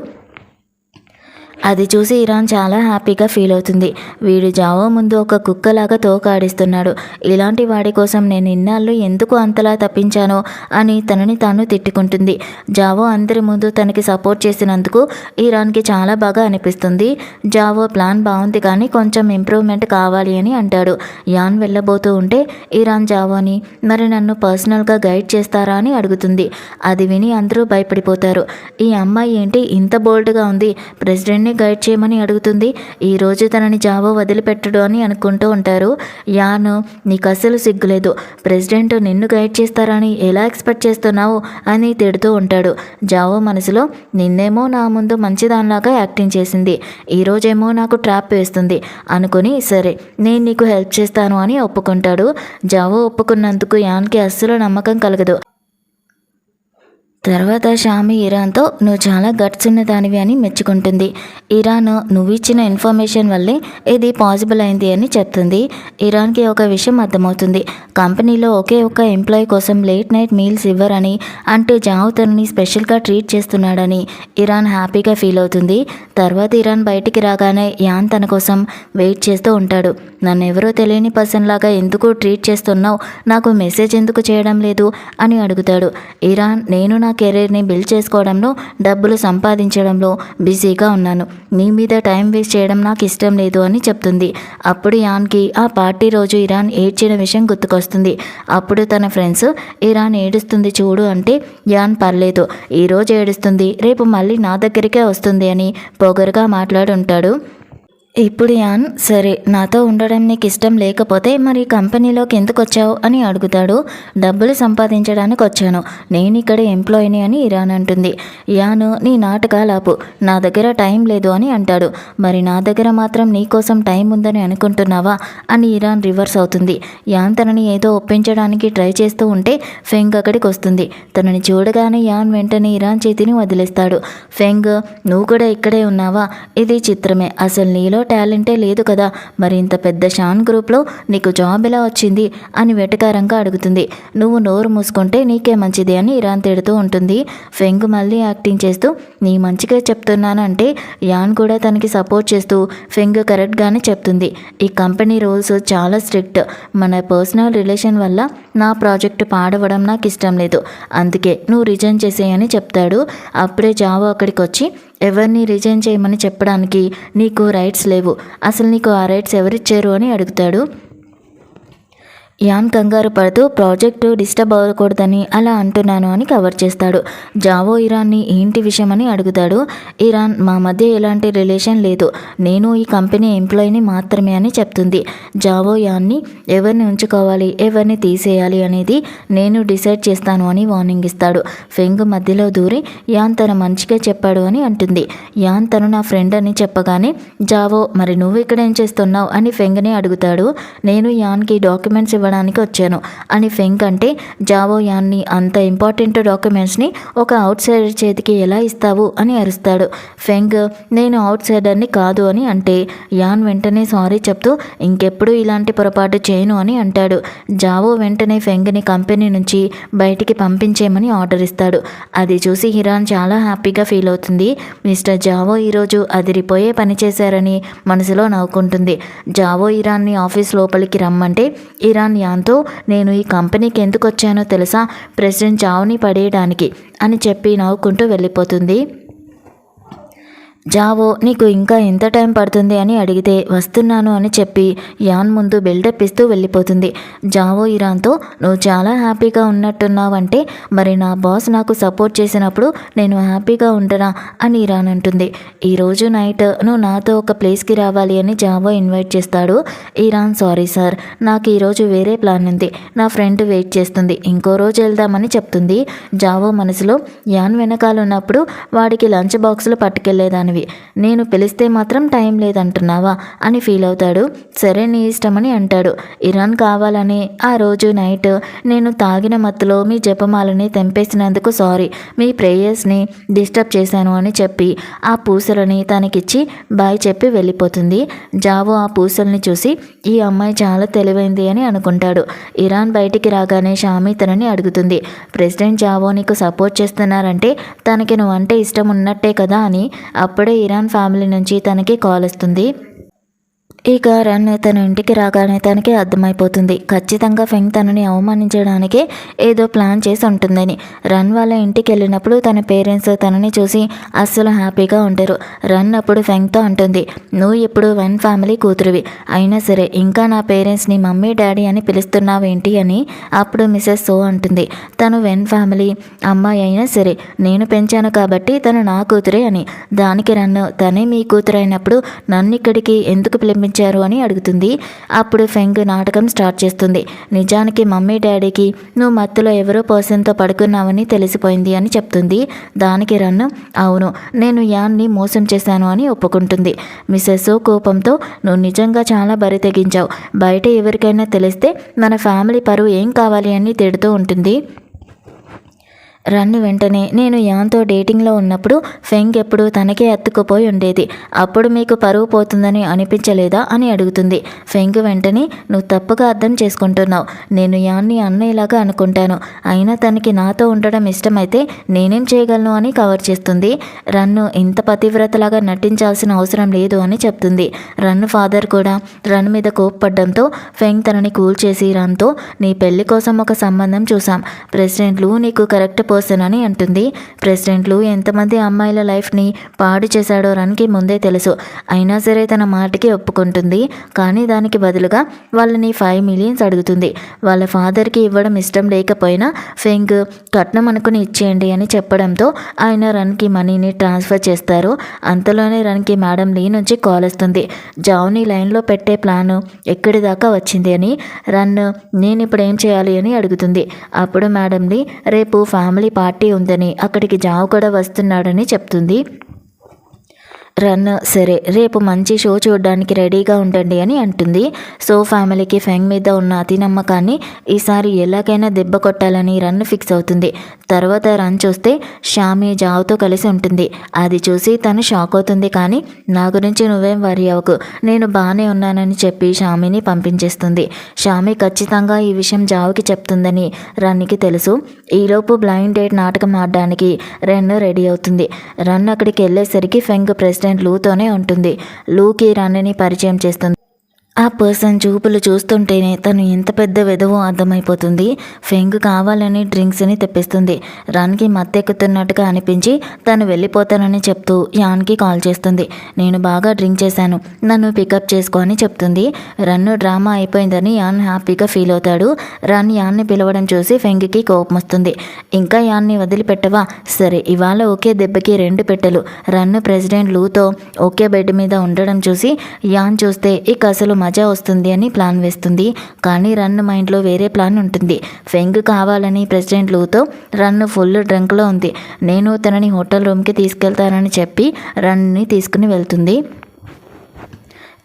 అది చూసి ఇరాన్ చాలా హ్యాపీగా ఫీల్ అవుతుంది. వీడు జావో ముందు ఒక కుక్కలాగా తోకాడిస్తున్నాడు, ఇలాంటి వాడి కోసం నేను ఇన్నాళ్ళు ఎందుకు అంతలా తప్పించానో అని తనని తాను తిట్టుకుంటుంది. జావో అందరి ముందు తనకి సపోర్ట్ చేసినందుకు ఇరాన్కి చాలా బాగా అనిపిస్తుంది. జావో ప్లాన్ బాగుంది కానీ కొంచెం ఇంప్రూవ్మెంట్ కావాలి అని అంటాడు. యాన్ వెళ్ళబోతూ ఉంటే ఇరాన్ జావోని, మరి నన్ను పర్సనల్గా గైడ్ చేస్తారా అని అడుగుతుంది. అది విని అందరూ భయపడిపోతారు. ఈ అమ్మాయి ఏంటి ఇంత బోల్డ్గా ఉంది, ప్రెసిడెంట్ని గైడ్ చేయమని అడుగుతుంది, ఈరోజు తనని జావో వదిలిపెట్టడు అని అనుకుంటూ ఉంటారు. యాన్, నీకు అస్సలు సిగ్గులేదు, ప్రెసిడెంట్ నిన్ను గైడ్ చేస్తారని ఎలా ఎక్స్పెక్ట్ చేస్తున్నావు అని తిడుతూ ఉంటాడు. జావో మనసులో, నిన్నేమో నా ముందు మంచిదానిలాగా యాక్టింగ్ చేసింది, ఈరోజేమో నాకు ట్రాప్ వేస్తుంది అనుకుని, సరే నేను నీకు హెల్ప్ చేస్తాను అని ఒప్పుకుంటాడు. జావో ఒప్పుకున్నందుకు యాన్కి అస్సలు నమ్మకం కలగదు. తర్వాత షామి ఇరాన్తో, నువ్వు చాలా గట్స్ ఉన్న దానివి అని మెచ్చుకుంటుంది. ఇరాన్, నువ్వు ఇచ్చిన ఇన్ఫర్మేషన్ వల్లే ఇది పాసిబుల్ అయింది అని చెప్తుంది. ఇరాన్కి ఒక విషయం అర్థమవుతుంది. కంపెనీలో ఒకే ఒక్క ఎంప్లాయీ కోసం లేట్ నైట్ మీల్స్ ఇవ్వరని, అంటే జావ్ తనని స్పెషల్గా ట్రీట్ చేస్తున్నాడని ఇరాన్ హ్యాపీగా ఫీల్ అవుతుంది. తర్వాత ఇరాన్ బయటికి రాగానే యాన్ తన కోసం వెయిట్ చేస్తూ ఉంటాడు. నన్ను ఎవరో తెలియని పర్సన్ లాగా ఎందుకు ట్రీట్ చేస్తున్నావు, నాకు మెసేజ్ ఎందుకు చేయడం లేదు అని అడుగుతాడు. ఇరాన్, నేను నా కెరీర్ని బిల్డ్ చేసుకోవడంలో, డబ్బులు సంపాదించడంలో బిజీగా ఉన్నాను, నీ మీద టైం వేస్ట్ చేయడం నాకు ఇష్టం లేదు అని చెప్తుంది. అప్పుడు యాన్కి ఆ పార్టీ రోజు ఇరాన్ ఏడ్చిన విషయం గుర్తుకొస్తుంది. అప్పుడు తన ఫ్రెండ్స్, ఇరాన్ ఏడుస్తుంది చూడు అంటే యాన్, పర్లేదు, ఈరోజు ఏడుస్తుంది, రేపు మళ్ళీ నా దగ్గరికే వస్తుంది అని పొగరుగా మాట్లాడుంటాడు. ఇప్పుడు యాన్, సరే నాతో ఉండడం నీకు ఇష్టం లేకపోతే మరి కంపెనీలోకి ఎందుకు వచ్చావు అని అడుగుతాడు. డబ్బులు సంపాదించడానికి వచ్చాను, నేను ఇక్కడ ఎంప్లాయీని అని ఇరాన్ అంటుంది. యాన్, నీ నాటకాలాపు, నా దగ్గర టైం లేదు అని అంటాడు. మరి నా దగ్గర మాత్రం నీ కోసం టైం ఉందని అనుకుంటున్నావా అని ఇరాన్ రివర్స్ అవుతుంది. యాన్ తనని ఏదో ఒప్పించడానికి ట్రై చేస్తూ ఉంటే ఫెంగ్ అక్కడికి వస్తుంది. తనని చూడగానే యాన్ వెంటనే ఇరాన్ చేతిని వదిలేస్తాడు. ఫెంగ్, నువ్వు కూడా ఇక్కడే ఉన్నావా, ఇది చిత్రమే, అసలు నీలో టాలెంటే లేదు కదా, మరి ఇంత పెద్ద షాన్ గ్రూప్లో నీకు జాబ్ ఎలా వచ్చింది అని వెటకారంగా అడుగుతుంది. నువ్వు నోరు మూసుకుంటే నీకే మంచిది అని ఇరాన్ తిడుతూ ఉంటుంది. ఫెంగ్ మళ్ళీ యాక్టింగ్ చేస్తూ, నీ మంచిగా చెప్తున్నాను అంటే యాన్ కూడా తనకి సపోర్ట్ చేస్తూ ఫెంగ్ కరెక్ట్గానే చెప్తుంది. ఈ కంపెనీ రూల్స్ చాలా స్ట్రిక్ట్, మన పర్సనల్ రిలేషన్ వల్ల నా ప్రాజెక్టు పాడవడం నాకు ఇష్టం లేదు, అందుకే నువ్వు రిజైన్ చేసేయని చెప్తాడు. అప్పుడే జావో అక్కడికి వచ్చి, ఎవరిని రిజైన్ చేయమని చెప్పడానికి నీకు రైట్స్ లేవు, అసలు నీకు ఆ రైట్స్ ఎవరిచ్చారు అని అడుగుతాడు. యాన్ కంగారు పడుతూ, ప్రాజెక్టు డిస్టర్బ్ అవ్వకూడదని అలా అంటున్నాను అని కవర్ చేస్తాడు. జావో ఇరాన్ని ఏంటి విషయం అని అడుగుతాడు. ఇరాన్, మా మధ్య ఎలాంటి రిలేషన్ లేదు, నేను ఈ కంపెనీ ఎంప్లాయీని మాత్రమే అని చెప్తుంది. జావో యాన్ని ఎవరిని ఉంచుకోవాలి, ఎవరిని తీసేయాలి అనేది నేను డిసైడ్ చేస్తాను అని వార్నింగ్ ఇస్తాడు. ఫెంగ్ మధ్యలో దూరి, యాన్ తన మంచిగా చెప్పాడు అని అంటుంది. యాన్ తను నా ఫ్రెండ్ అని చెప్పగానే జావో, మరి నువ్వు ఇక్కడ ఏం చేస్తున్నావు అని ఫెంగ్ని అడుగుతాడు. నేను యాన్కి డాక్యుమెంట్స్ ఇవ్వడానికి వచ్చాను అని ఫెంగ్ అంటే, జావో యాన్ని, అంత ఇంపార్టెంట్ డాక్యుమెంట్స్ని ఒక అవుట్ సైడర్ చేతికి ఎలా ఇస్తావు అని అరుస్తాడు. ఫెంగ్, నేను అవుట్ సైడర్ని కాదు అని అంటే యాన్ వెంటనే సారీ చెప్తూ ఇంకెప్పుడు ఇలాంటి పొరపాటు చేయను అని అంటాడు. జావో వెంటనే ఫెంగ్ని కంపెనీ నుంచి బయటికి పంపించేయమని ఆర్డర్ ఇస్తాడు. అది చూసి ఇరాన్ చాలా హ్యాపీగా ఫీల్ అవుతుంది. మిస్టర్ జావో ఈరోజు అదిరిపోయే పని చేశారని మనసులో నవ్వుకుంటుంది. జావో ఇరాన్ని ఆఫీస్ లోపలికి రమ్మంటే ఇరాన్ యాన్తో, నేను ఈ కంపెనీకి ఎందుకు వచ్చానో తెలుసా, ప్రెసిడెంట్ జావ్ని పడేయడానికి అని చెప్పి నవ్వుకుంటూ వెళ్ళిపోతుంది. జావో నీకు ఇంకా ఎంత టైం పడుతుంది అని అడిగితే వస్తున్నాను అని చెప్పి యాన్ ముందు బిల్డప్ ఇస్తూ వెళ్ళిపోతుంది. జావో ఇరాన్తో నువ్వు చాలా హ్యాపీగా ఉన్నట్టున్నావంటే మరి నా బాస్ నాకు సపోర్ట్ చేసినప్పుడు నేను హ్యాపీగా ఉండనా అని ఇరాన్ అంటుంది. ఈరోజు నైట్ నువ్వు నాతో ఒక ప్లేస్కి రావాలి అని జావో ఇన్వైట్ చేస్తాడు. ఇరాన్ సారీ సార్, నాకు ఈరోజు వేరే ప్లాన్ ఉంది, నా ఫ్రెండ్ వెయిట్ చేస్తుంది, ఇంకో రోజు వెళ్దామని చెప్తుంది. జావో మనసులో యాన్ వెనకాల ఉన్నప్పుడు వాడికి లంచ్ బాక్సులు పట్టుకెళ్లేదాన్ని, నేను పిలిస్తే మాత్రం టైం లేదంటున్నావా అని ఫీల్ అవుతాడు. సరే నీ ఇష్టమని అంటాడు. ఇరాన్ కావాలని ఆ రోజు నైట్ నేను తాగిన మత్తులో మీ జపమాలని తెంపేసినందుకు సారీ, మీ ప్రేయర్స్ని డిస్టర్బ్ చేశాను అని చెప్పి ఆ పూసలని తనకిచ్చి బాయ్ చెప్పి వెళ్ళిపోతుంది. జావో ఆ పూసల్ని చూసి ఈ అమ్మాయి చాలా తెలివైంది అని అనుకుంటాడు. ఇరాన్ బయటికి రాగానే షామీ తనని అడుగుతుంది, ప్రెసిడెంట్ జావో నీకు సపోర్ట్ చేస్తున్నారంటే తనకి నువ్వంటే ఇష్టం ఉన్నట్టే కదా అని. అప్పుడే ఇరాన్ ఫ్యామిలీ నుంచి తనకి కాల్ వస్తుంది. ఇక రన్ తన ఇంటికి రాగానే తనకి అర్థమైపోతుంది ఖచ్చితంగా ఫెంగ్ తనని అవమానించడానికే ఏదో ప్లాన్ చేసి ఉంటుందని. రన్ వాళ్ళ ఇంటికి వెళ్ళినప్పుడు తన పేరెంట్స్ తనని చూసి అస్సలు హ్యాపీగా ఉంటారు. రన్ అప్పుడు ఫెంగ్తో అంటుంది, నువ్వు ఇప్పుడు వెన్ ఫ్యామిలీ కూతురువి అయినా సరే ఇంకా నా పేరెంట్స్ని మమ్మీ డాడీ అని పిలుస్తున్నావేంటి అని. అప్పుడు మిసెస్ సో అంటుంది, తను వెన్ ఫ్యామిలీ అమ్మాయి అయినా సరే నేను పెంచాను కాబట్టి తను నా కూతురే అని. దానికి రన్ తనే మీ కూతురైనప్పుడు నన్ను ఇక్కడికి ఎందుకు పిలిపించారు అని అడుగుతుంది. అప్పుడు ఫెంగ్ నాటకం స్టార్ట్ చేస్తుంది. నిజానికి మమ్మీ డాడీకి నువ్వు మత్తులో ఎవరో పర్సన్తో పడుకున్నావని తెలిసిపోయింది అని చెప్తుంది. దానికి రన్ అవును నేను యాన్ని మోసం చేశాను అని ఒప్పుకుంటుంది. మిసెస్ కోపంతో నువ్వు నిజంగా చాలా బరి తెగించావు, బయట ఎవరికైనా తెలిస్తే మన ఫ్యామిలీ పరువు ఏం కావాలి అని తిడుతూ ఉంటుంది. రన్ వెంటనే నేను యాన్తో డేటింగ్లో ఉన్నప్పుడు ఫెంగ్ ఎప్పుడు తనకే అత్తుకుపోయి ఉండేది, అప్పుడు మీకు పరువు పోతుందని అనిపించలేదా అని అడుగుతుంది. ఫెంగ్ వెంటనే నువ్వు తప్పుగా అర్థం చేసుకుంటున్నావు, నేను యాన్ని అన్నయ్యలాగా అనుకుంటాను, అయినా తనకి నాతో ఉండడం ఇష్టమైతే నేనేం చేయగలను అని కవర్ చేస్తుంది. రన్ను ఇంత పతివ్రతలాగా నటించాల్సిన అవసరం లేదు అని చెప్తుంది. రన్ ఫాదర్ కూడా రన్ మీద కోప్పడ్డంతో ఫెంగ్ తనని కూల్ చేసి రన్తో నీ పెళ్లి కోసం ఒక సంబంధం చూసాం, ప్రెసిడెంట్ లూ నీకు కరెక్ట్ పర్సన్ అని అంటుంది. ప్రెసిడెంట్ లూ ఎంతమంది అమ్మాయిల లైఫ్ని పాడు చేశాడో రన్కి ముందే తెలుసు, అయినా సరే తన మాటకి ఒప్పుకుంటుంది. కానీ దానికి బదులుగా వాళ్ళని 5 million అడుగుతుంది. వాళ్ళ ఫాదర్కి ఇవ్వడం ఇష్టం లేకపోయినా ఫెంగ్ కట్నం అనుకుని ఇచ్చేయండి అని చెప్పడంతో ఆయన రన్కి మనీని ట్రాన్స్ఫర్ చేస్తారు. అంతలోనే రన్కి మేడం లీ నుంచి కాల్ వస్తుంది. జావ్ని లైన్లో పెట్టే ప్లాను ఎక్కడి దాకా వచ్చింది అని. రన్ నేను ఇప్పుడు ఏం చేయాలి అని అడుగుతుంది. అప్పుడు మేడం లీ రేపు ఫ్యామిలీ పార్టీ ఉందని అక్కడికి జావ్ కూడా వస్తున్నాడని చెప్తుంది. రన్ సరే రేపు మంచి షో చూడడానికి రెడీగా ఉండండి అని అంటుంది. సో ఫ్యామిలీకి ఫెంగ్ మీద ఉన్న అతి నమ్మకాన్ని ఈసారి ఎలాగైనా దెబ్బ కొట్టాలని రన్ ఫిక్స్ అవుతుంది. తర్వాత రన్ చూస్తే షామీ జావ్తో కలిసి ఉంటుంది. అది చూసి తను షాక్ అవుతుంది. కానీ నా గురించి నువ్వేం వరి అవ్వకు, నేను బాగానే ఉన్నానని చెప్పి షామీని పంపించేస్తుంది. షామీ ఖచ్చితంగా ఈ విషయం జావ్కి చెప్తుందని రన్కి తెలుసు. ఈలోపు బ్లైండ్ డేట్ నాటకం ఆడడానికి రన్ రెడీ అవుతుంది. రన్ అక్కడికి వెళ్ళేసరికి ఫెంగ్ ప్రెసిడెంట్ లూతోనే ఉంటుంది. లూకి రన్ని పరిచయం చేస్తుంది. ఆ పర్సన్ చూపులు చూస్తుంటేనే తను ఎంత పెద్ద వెధవో అర్థమైపోతుంది. ఫెంగ్ కావాలని డ్రింక్స్ని తెప్పిస్తుంది. రన్కి మత్తెక్కుతున్నట్టుగా అనిపించి తను వెళ్ళిపోతానని చెప్తూ యాన్కి కాల్ చేస్తుంది. నేను బాగా డ్రింక్ చేశాను, నన్ను పికప్ చేసుకో అని చెప్తుంది. రన్ను డ్రామా అయిపోయిందని యాన్ హ్యాపీగా ఫీల్ అవుతాడు. రన్ యాన్ని పిలవడం చూసి ఫెంగ్కి కోపం వస్తుంది. ఇంకా యాన్ని వదిలిపెట్టవా, సరే ఇవాళ ఒకే దెబ్బకి 2 పెట్టెలు. రన్ను ప్రెసిడెంట్ లూతో ఒకే బెడ్ మీద ఉండడం చూసి యాన్ చూస్తే ఇక అసలు మజా వస్తుంది అని ప్లాన్ వేస్తుంది. కానీ రన్ మైండ్లో వేరే ప్లాన్ ఉంటుంది. ఫెంగ్ కావాలని ప్రెసిడెంట్ లూతో రన్ ఫుల్ డ్రంక్లో ఉంది, నేను తనని హోటల్ రూమ్కి తీసుకెళ్తానని చెప్పి రన్ని తీసుకుని వెళ్తుంది.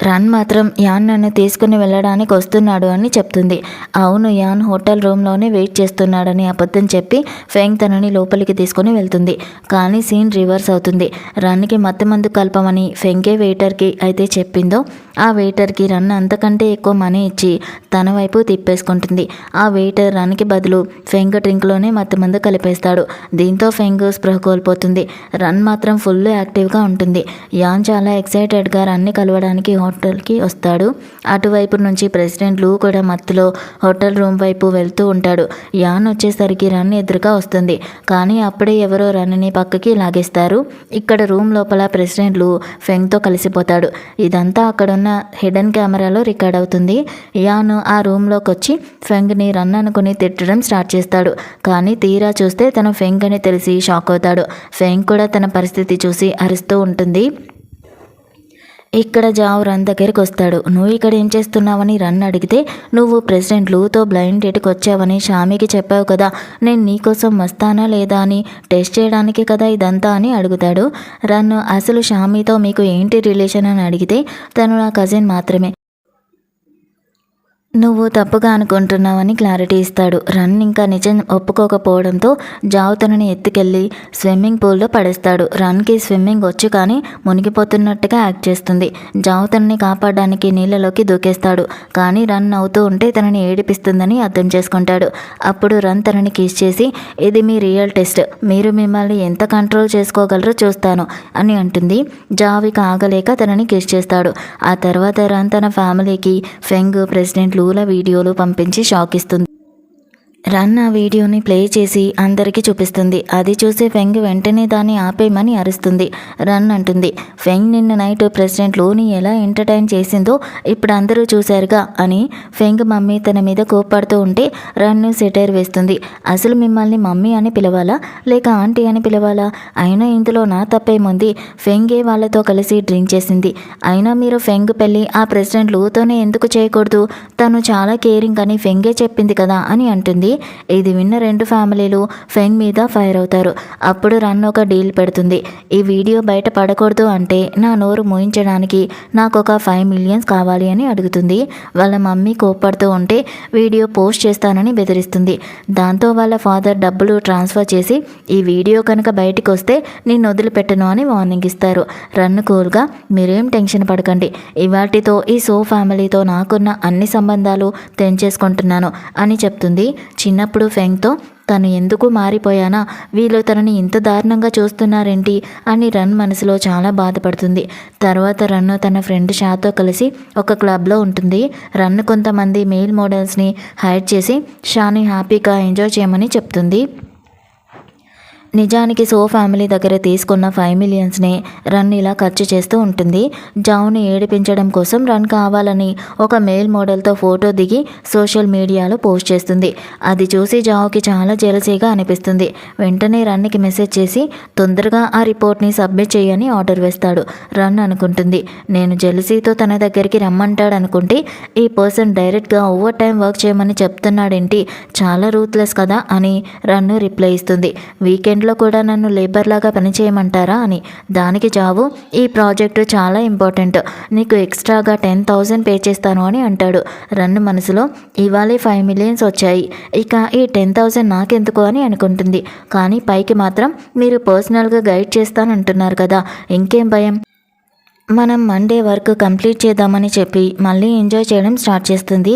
రన్ మాత్రం యాన్ నన్ను తీసుకుని వెళ్ళడానికి వస్తున్నాడు అని చెప్తుంది. అవును యాన్ హోటల్ రూమ్లోనే వెయిట్ చేస్తున్నాడని అబద్ధం చెప్పి ఫెంగ్ తనని లోపలికి తీసుకుని వెళ్తుంది. కానీ సీన్ రివర్స్ అవుతుంది. రన్కి మత్తుమందు కలపమని ఫెంగే వెయిటర్కి అయితే చెప్పిందో ఆ వెయిటర్కి రన్ అంతకంటే ఎక్కువ మనీ ఇచ్చి తన వైపు తిప్పేసుకుంటుంది. ఆ వెయిటర్ రన్కి బదులు ఫెంగ్ డ్రింక్లోనే మత్తుమందు కలిపేస్తాడు. దీంతో ఫెంగ్ స్పృహ కోల్పోతుంది. రన్ మాత్రం ఫుల్ యాక్టివ్గా ఉంటుంది. యాన్ చాలా ఎక్సైటెడ్గా రన్ని కలవడానికి హోటల్కి వస్తాడు. అటువైపు నుంచి ప్రెసిడెంట్ లూ కూడా మత్తులో హోటల్ రూమ్ వైపు వెళ్తూ ఉంటాడు. యాన్ వచ్చేసరికి రన్ ఎదురుగా వస్తుంది. కానీ అప్పుడే ఎవరో రన్ని పక్కకి లాగేస్తారు. ఇక్కడ రూమ్ లోపల ప్రెసిడెంట్ లూ ఫెంగ్తో కలిసిపోతాడు. ఇదంతా అక్కడున్న హిడెన్ కెమెరాలో రికార్డ్ అవుతుంది. యాన్ ఆ రూమ్లోకి వచ్చి ఫెంగ్ని రన్ అనుకుని తిట్టడం స్టార్ట్ చేస్తాడు. కానీ తీరా చూస్తే తను ఫెంగ్ అని తెలిసి షాక్ అవుతాడు. ఫెంగ్ కూడా తన పరిస్థితి చూసి అరుస్తూ ఉంటుంది. ఇక్కడ జావ్ రన్ దగ్గరికి వస్తాడు. నువ్వు ఇక్కడ ఏం చేస్తున్నావని రన్ అడిగితే, నువ్వు ప్రెసిడెంట్ లూతో బ్లైండ్ డేట్కి వచ్చావని షామీకి చెప్పావు కదా, నేను నీకోసం వస్తానా లేదా అని టెస్ట్ చేయడానికి కదా ఇదంతా అని అడుగుతాడు. రన్ అసలు షామీతో మీకు ఏంటి రిలేషన్ అని అడిగితే, తను నా కజిన్ మాత్రమే, నువ్వు తప్పుగా అనుకుంటున్నావని క్లారిటీ ఇస్తాడు. రన్ ఇంకా నిజం ఒప్పుకోకపోవడంతో జావ్ తనని ఎత్తుకెళ్ళి స్విమ్మింగ్ పూల్లో పడేస్తాడు. రన్కి స్విమ్మింగ్ వచ్చు కానీ మునిగిపోతున్నట్టుగా యాక్ట్ చేస్తుంది. జావ్ తనని కాపాడడానికి నీళ్ళలోకి దూకేస్తాడు. కానీ రన్ నవ్వుతూ ఉంటే తనని ఏడిపిస్తుందని అర్థం చేసుకుంటాడు. అప్పుడు రన్ తనని కిస్ చేసి, ఇది మీ రియల్ టెస్ట్, మీరు మిమ్మల్ని ఎంత కంట్రోల్ చేసుకోగలరో చూస్తాను అని అంటుంది. జావ్ ఇక ఆగలేక తనని కిస్ చేస్తాడు. ఆ తర్వాత రన్ తన ఫ్యామిలీకి ఫెంగ్, ప్రెసిడెంట్ లూల వీడియోలు పంపించి షాక్ ఇస్తుంది. రన్ ఆ వీడియోని ప్లే చేసి అందరికీ చూపిస్తుంది. అది చూసి ఫెంగ్ వెంటనే దాన్ని ఆపేయమని అరుస్తుంది. రన్ అంటుంది, ఫెంగ్ నిన్న నైట్ ప్రెసిడెంట్ లూని ఎలా ఎంటర్టైన్ చేసిందో ఇప్పుడు అందరూ చూశారుగా అని. ఫెంగ్ మమ్మీ తన మీద కోప్పడుతూ ఉంటే రన్ సెటైర్ వేస్తుంది. అసలు మిమ్మల్ని మమ్మీ అని పిలవాలా లేక ఆంటీ అని పిలవాలా? అయినా ఇందులో నా తప్పేముంది? ఫెంగే వాళ్ళతో కలిసి డ్రింక్ చేసింది. అయినా మీరు ఫెంగ్ పెళ్ళి ఆ ప్రెసిడెంట్ లూతోనే ఎందుకు చేయకూడదు? తను చాలా కేరింగ్ అని ఫెంగే చెప్పింది కదా అని అంటుంది. ఇది విన్న రెండు ఫ్యామిలీలు ఫెంగ్ మీద ఫైర్ అవుతారు. అప్పుడు రన్ ఒక డీల్ పెడుతుంది. ఈ వీడియో బయట పడకూడదు అంటే నా నోరు మోయించడానికి నాకు ఒక 5 million కావాలి అని అడుగుతుంది. వాళ్ళ మమ్మీ కోప్పడుతూ ఉంటే వీడియో పోస్ట్ చేస్తానని బెదిరిస్తుంది. దాంతో వాళ్ళ ఫాదర్ డబ్బులు ట్రాన్స్ఫర్ చేసి, ఈ వీడియో కనుక బయటికి వస్తే నేను వదిలిపెట్టను అని వార్నింగ్ ఇస్తారు. రన్ కూల్గా, మీరేం టెన్షన్ పడకండి, ఇవాటితో ఈ సో ఫ్యామిలీతో నాకున్న అన్ని సంబంధాలు తెంచేసుకుంటున్నాను అని చెప్తుంది. చిన్నప్పుడు ఫెంగ్తో తను ఎందుకు మారిపోయానా, వీళ్ళు తనని ఇంత దారుణంగా చూస్తున్నారేంటి అని రన్ మనసులో చాలా బాధపడుతుంది. తర్వాత రన్ తన ఫ్రెండ్ షాతో కలిసి ఒక క్లబ్లో ఉంటుంది. రన్ కొంతమంది మేల్ మోడల్స్ని హైర్ చేసి షాని హ్యాపీగా ఎంజాయ్ చేయమని చెప్తుంది. నిజానికి సో ఫ్యామిలీ దగ్గర తీసుకున్న 5 millionsని రన్ ఇలా ఖర్చు చేస్తూ ఉంటుంది. జావ్ని ఏడిపించడం కోసం రన్ కావాలని ఒక మేల్ మోడల్తో ఫోటో దిగి సోషల్ మీడియాలో పోస్ట్ చేస్తుంది. అది చూసి జావ్కి చాలా జెలసీగా అనిపిస్తుంది. వెంటనే రన్కి మెసేజ్ చేసి తొందరగా ఆ రిపోర్ట్ని సబ్మిట్ చేయని ఆర్డర్ వేస్తాడు. రన్ అనుకుంటుంది, నేను జెలసీతో తన దగ్గరికి రమ్మంటాడు అనుకుంటే ఈ పర్సన్ డైరెక్ట్గా ఓవర్ టైం వర్క్ చేయమని చెప్తున్నాడేంటి, చాలా రూత్లెస్ కదా అని రన్ రిప్లై ఇస్తుంది. వీకెండ్లో కూడా నన్ను లేబర్ లాగా పనిచేయమంటారా అని. దానికి జావు, ఈ ప్రాజెక్టు చాలా ఇంపార్టెంట్, నీకు ఎక్స్ట్రాగా 10,000 పే చేస్తాను అని అంటాడు. రన్ మనసులో ఇవాళే 5 millions వచ్చాయి, ఇక ఈ 10,000 నాకెందుకు అని అనుకుంటుంది. కానీ పైకి మాత్రం మీరు పర్సనల్గా గైడ్ చేస్తానంటున్నారు కదా, ఇంకేం భయం, మనం మండే వర్క్ కంప్లీట్ చేద్దామని చెప్పి మళ్ళీ ఎంజాయ్ చేయడం స్టార్ట్ చేస్తుంది.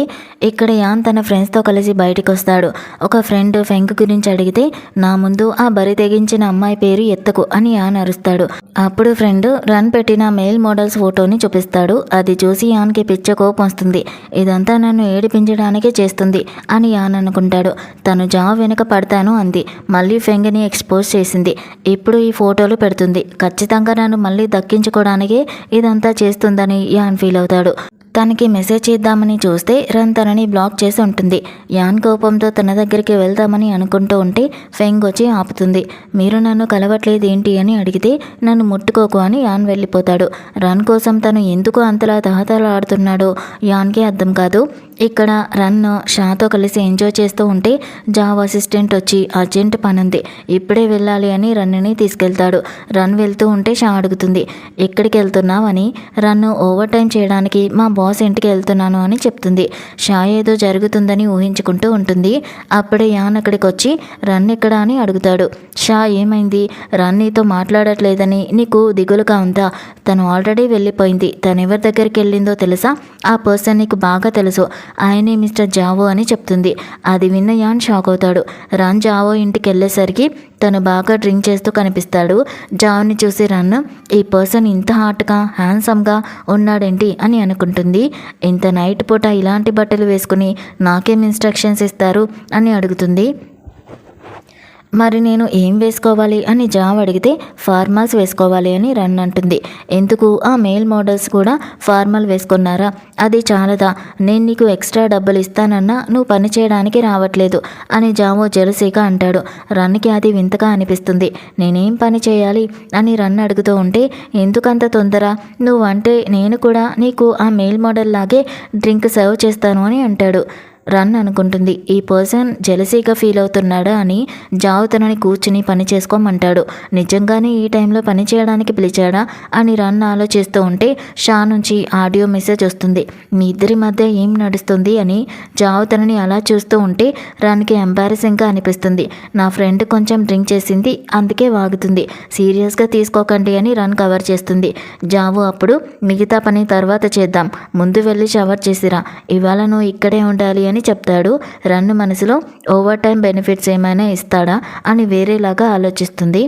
ఇక్కడ యాన్ తన ఫ్రెండ్స్తో కలిసి బయటకు వస్తాడు. ఒక ఫ్రెండ్ ఫెంగ్ గురించి అడిగితే, నా ముందు ఆ బరి తెగించిన అమ్మాయి పేరు ఎత్తకు అని యాన్ అరుస్తాడు. అప్పుడు ఫ్రెండ్ రన్ పెట్టిన మేల్ మోడల్స్ ఫోటోని చూపిస్తాడు. అది చూసి యాన్కి పిచ్చ కోపం వస్తుంది. ఇదంతా నన్ను ఏడిపించడానికే చేస్తుంది అని యాన్ అనుకుంటాడు. తను జావ్ వెనుక పడతాను అంది, మళ్ళీ ఫెంగ్ని ఎక్స్పోజ్ చేసింది, ఇప్పుడు ఈ ఫోటోలు పెడుతుంది, ఖచ్చితంగా నన్ను మళ్ళీ దక్కించుకోవడానికే ఇదంతా చేస్తుందని యాన్ ఫీల్ అవుతాడు. తనకి మెసేజ్ చేద్దామని చూస్తే రన్ తనని బ్లాక్ చేసి ఉంటుంది. యాన్ కోపంతో తన దగ్గరికి వెళ్దామని అనుకుంటూ ఉంటే ఫెంగ్ వచ్చి ఆపుతుంది. మీరు నన్ను కలవట్లేదు ఏంటి అని అడిగితే, నన్ను ముట్టుకోకు అని యాన్ వెళ్ళిపోతాడు. రన్ కోసం తను ఎందుకు అంతలా తహతలాడుతున్నాడో యాన్కి అర్థం కాదు. ఇక్కడ రన్ షాతో కలిసి ఎంజాయ్ చేస్తూ ఉంటే జావ్ అసిస్టెంట్ వచ్చి అర్జెంట్ పనుంది, ఇప్పుడే వెళ్ళాలి అని రన్ని తీసుకెళ్తాడు. రన్ వెళ్తూ ఉంటే షా అడుగుతుంది, ఎక్కడికి వెళ్తున్నావు అని. రన్ ఓవర్ టైం చేయడానికి మా బాస్ ఇంటికి వెళ్తున్నాను అని చెప్తుంది. షా ఏదో జరుగుతుందని ఊహించుకుంటూ ఉంటుంది. అప్పుడే యాన్ అక్కడికి వచ్చి రన్ ఎక్కడ అని అడుగుతాడు. షా ఏమైంది, రన్ నీతో మాట్లాడట్లేదని నీకు దిగులుగా ఉందా? తను ఆల్రెడీ వెళ్ళిపోయింది, తను ఎవరి దగ్గరికి వెళ్ళిందో తెలుసా? ఆ పర్సన్ నీకు బాగా తెలుసు, ఆయనే మిస్టర్ జావో అని చెప్తుంది. అది విన్న యాన్ షాక్ అవుతాడు. రన్ జావో ఇంటికి వెళ్ళేసరికి తను బాగా డ్రింక్ చేస్తూ కనిపిస్తాడు. జావ్ని చూసి రన్ ఈ పర్సన్ ఇంత హాట్గా హ్యాండ్సమ్గా ఉన్నాడేంటి అని అనుకుంటుంది. ఇంత నైట్ పూట ఇలాంటి బట్టలు వేసుకుని నాకేం ఇన్స్ట్రక్షన్స్ ఇస్తారు అని అడుగుతుంది. మరి నేను ఏం వేసుకోవాలి అని జావ్ అడిగితే ఫార్మల్స్ వేసుకోవాలి అని రన్ అంటుంది. ఎందుకు ఆ మేల్ మోడల్స్ కూడా ఫార్మల్ వేసుకున్నారా? అది చాలదా? నేను నీకు ఎక్స్ట్రా డబ్బులు ఇస్తానన్నా నువ్వు పని చేయడానికి రావట్లేదు అని జావో జెలసీగా అంటాడు. రన్కి అది వింతగా అనిపిస్తుంది. నేనేం పని చేయాలి అని రన్ అడుగుతూ ఉంటే ఎందుకంత తొందర? నువ్వంటే నేను కూడా నీకు ఆ మేల్ మోడల్ లాగే డ్రింక్ సర్వ్ చేస్తాను అని అంటాడు. రన్ అనుకుంటుంది ఈ పర్సన్ జెలసీగా ఫీల్ అవుతున్నాడా అని. జావ్ తనని కూర్చుని పని చేసుకోమంటాడు. నిజంగానే ఈ టైంలో పని చేయడానికి పిలిచాడా అని రన్ ఆలోచిస్తూ ఉంటే షా నుంచి ఆడియో మెసేజ్ వస్తుంది. మీ ఇద్దరి మధ్య ఏం నడుస్తుంది అని. జావ్ తనని అలా చూస్తూ ఉంటే రన్కి ఎంబారసింగ్గా అనిపిస్తుంది. నా ఫ్రెండ్ కొంచెం డ్రింక్ చేసింది అందుకే వాగుతుంది, సీరియస్గా తీసుకోకండి అని రన్ కవర్ చేస్తుంది. జావు అప్పుడు మిగతా పని తర్వాత చేద్దాం, ముందు వెళ్ళి షవర్ చేసిరా, ఇవాళ నువ్వు ఇక్కడే ఉండాలి అని చెప్తాడు. రన్ మనసులో ఓవర్ టైం బెనిఫిట్స్ ఏమైనా ఇస్తాడా అని వేరేలాగా ఆలోచిస్తుంది.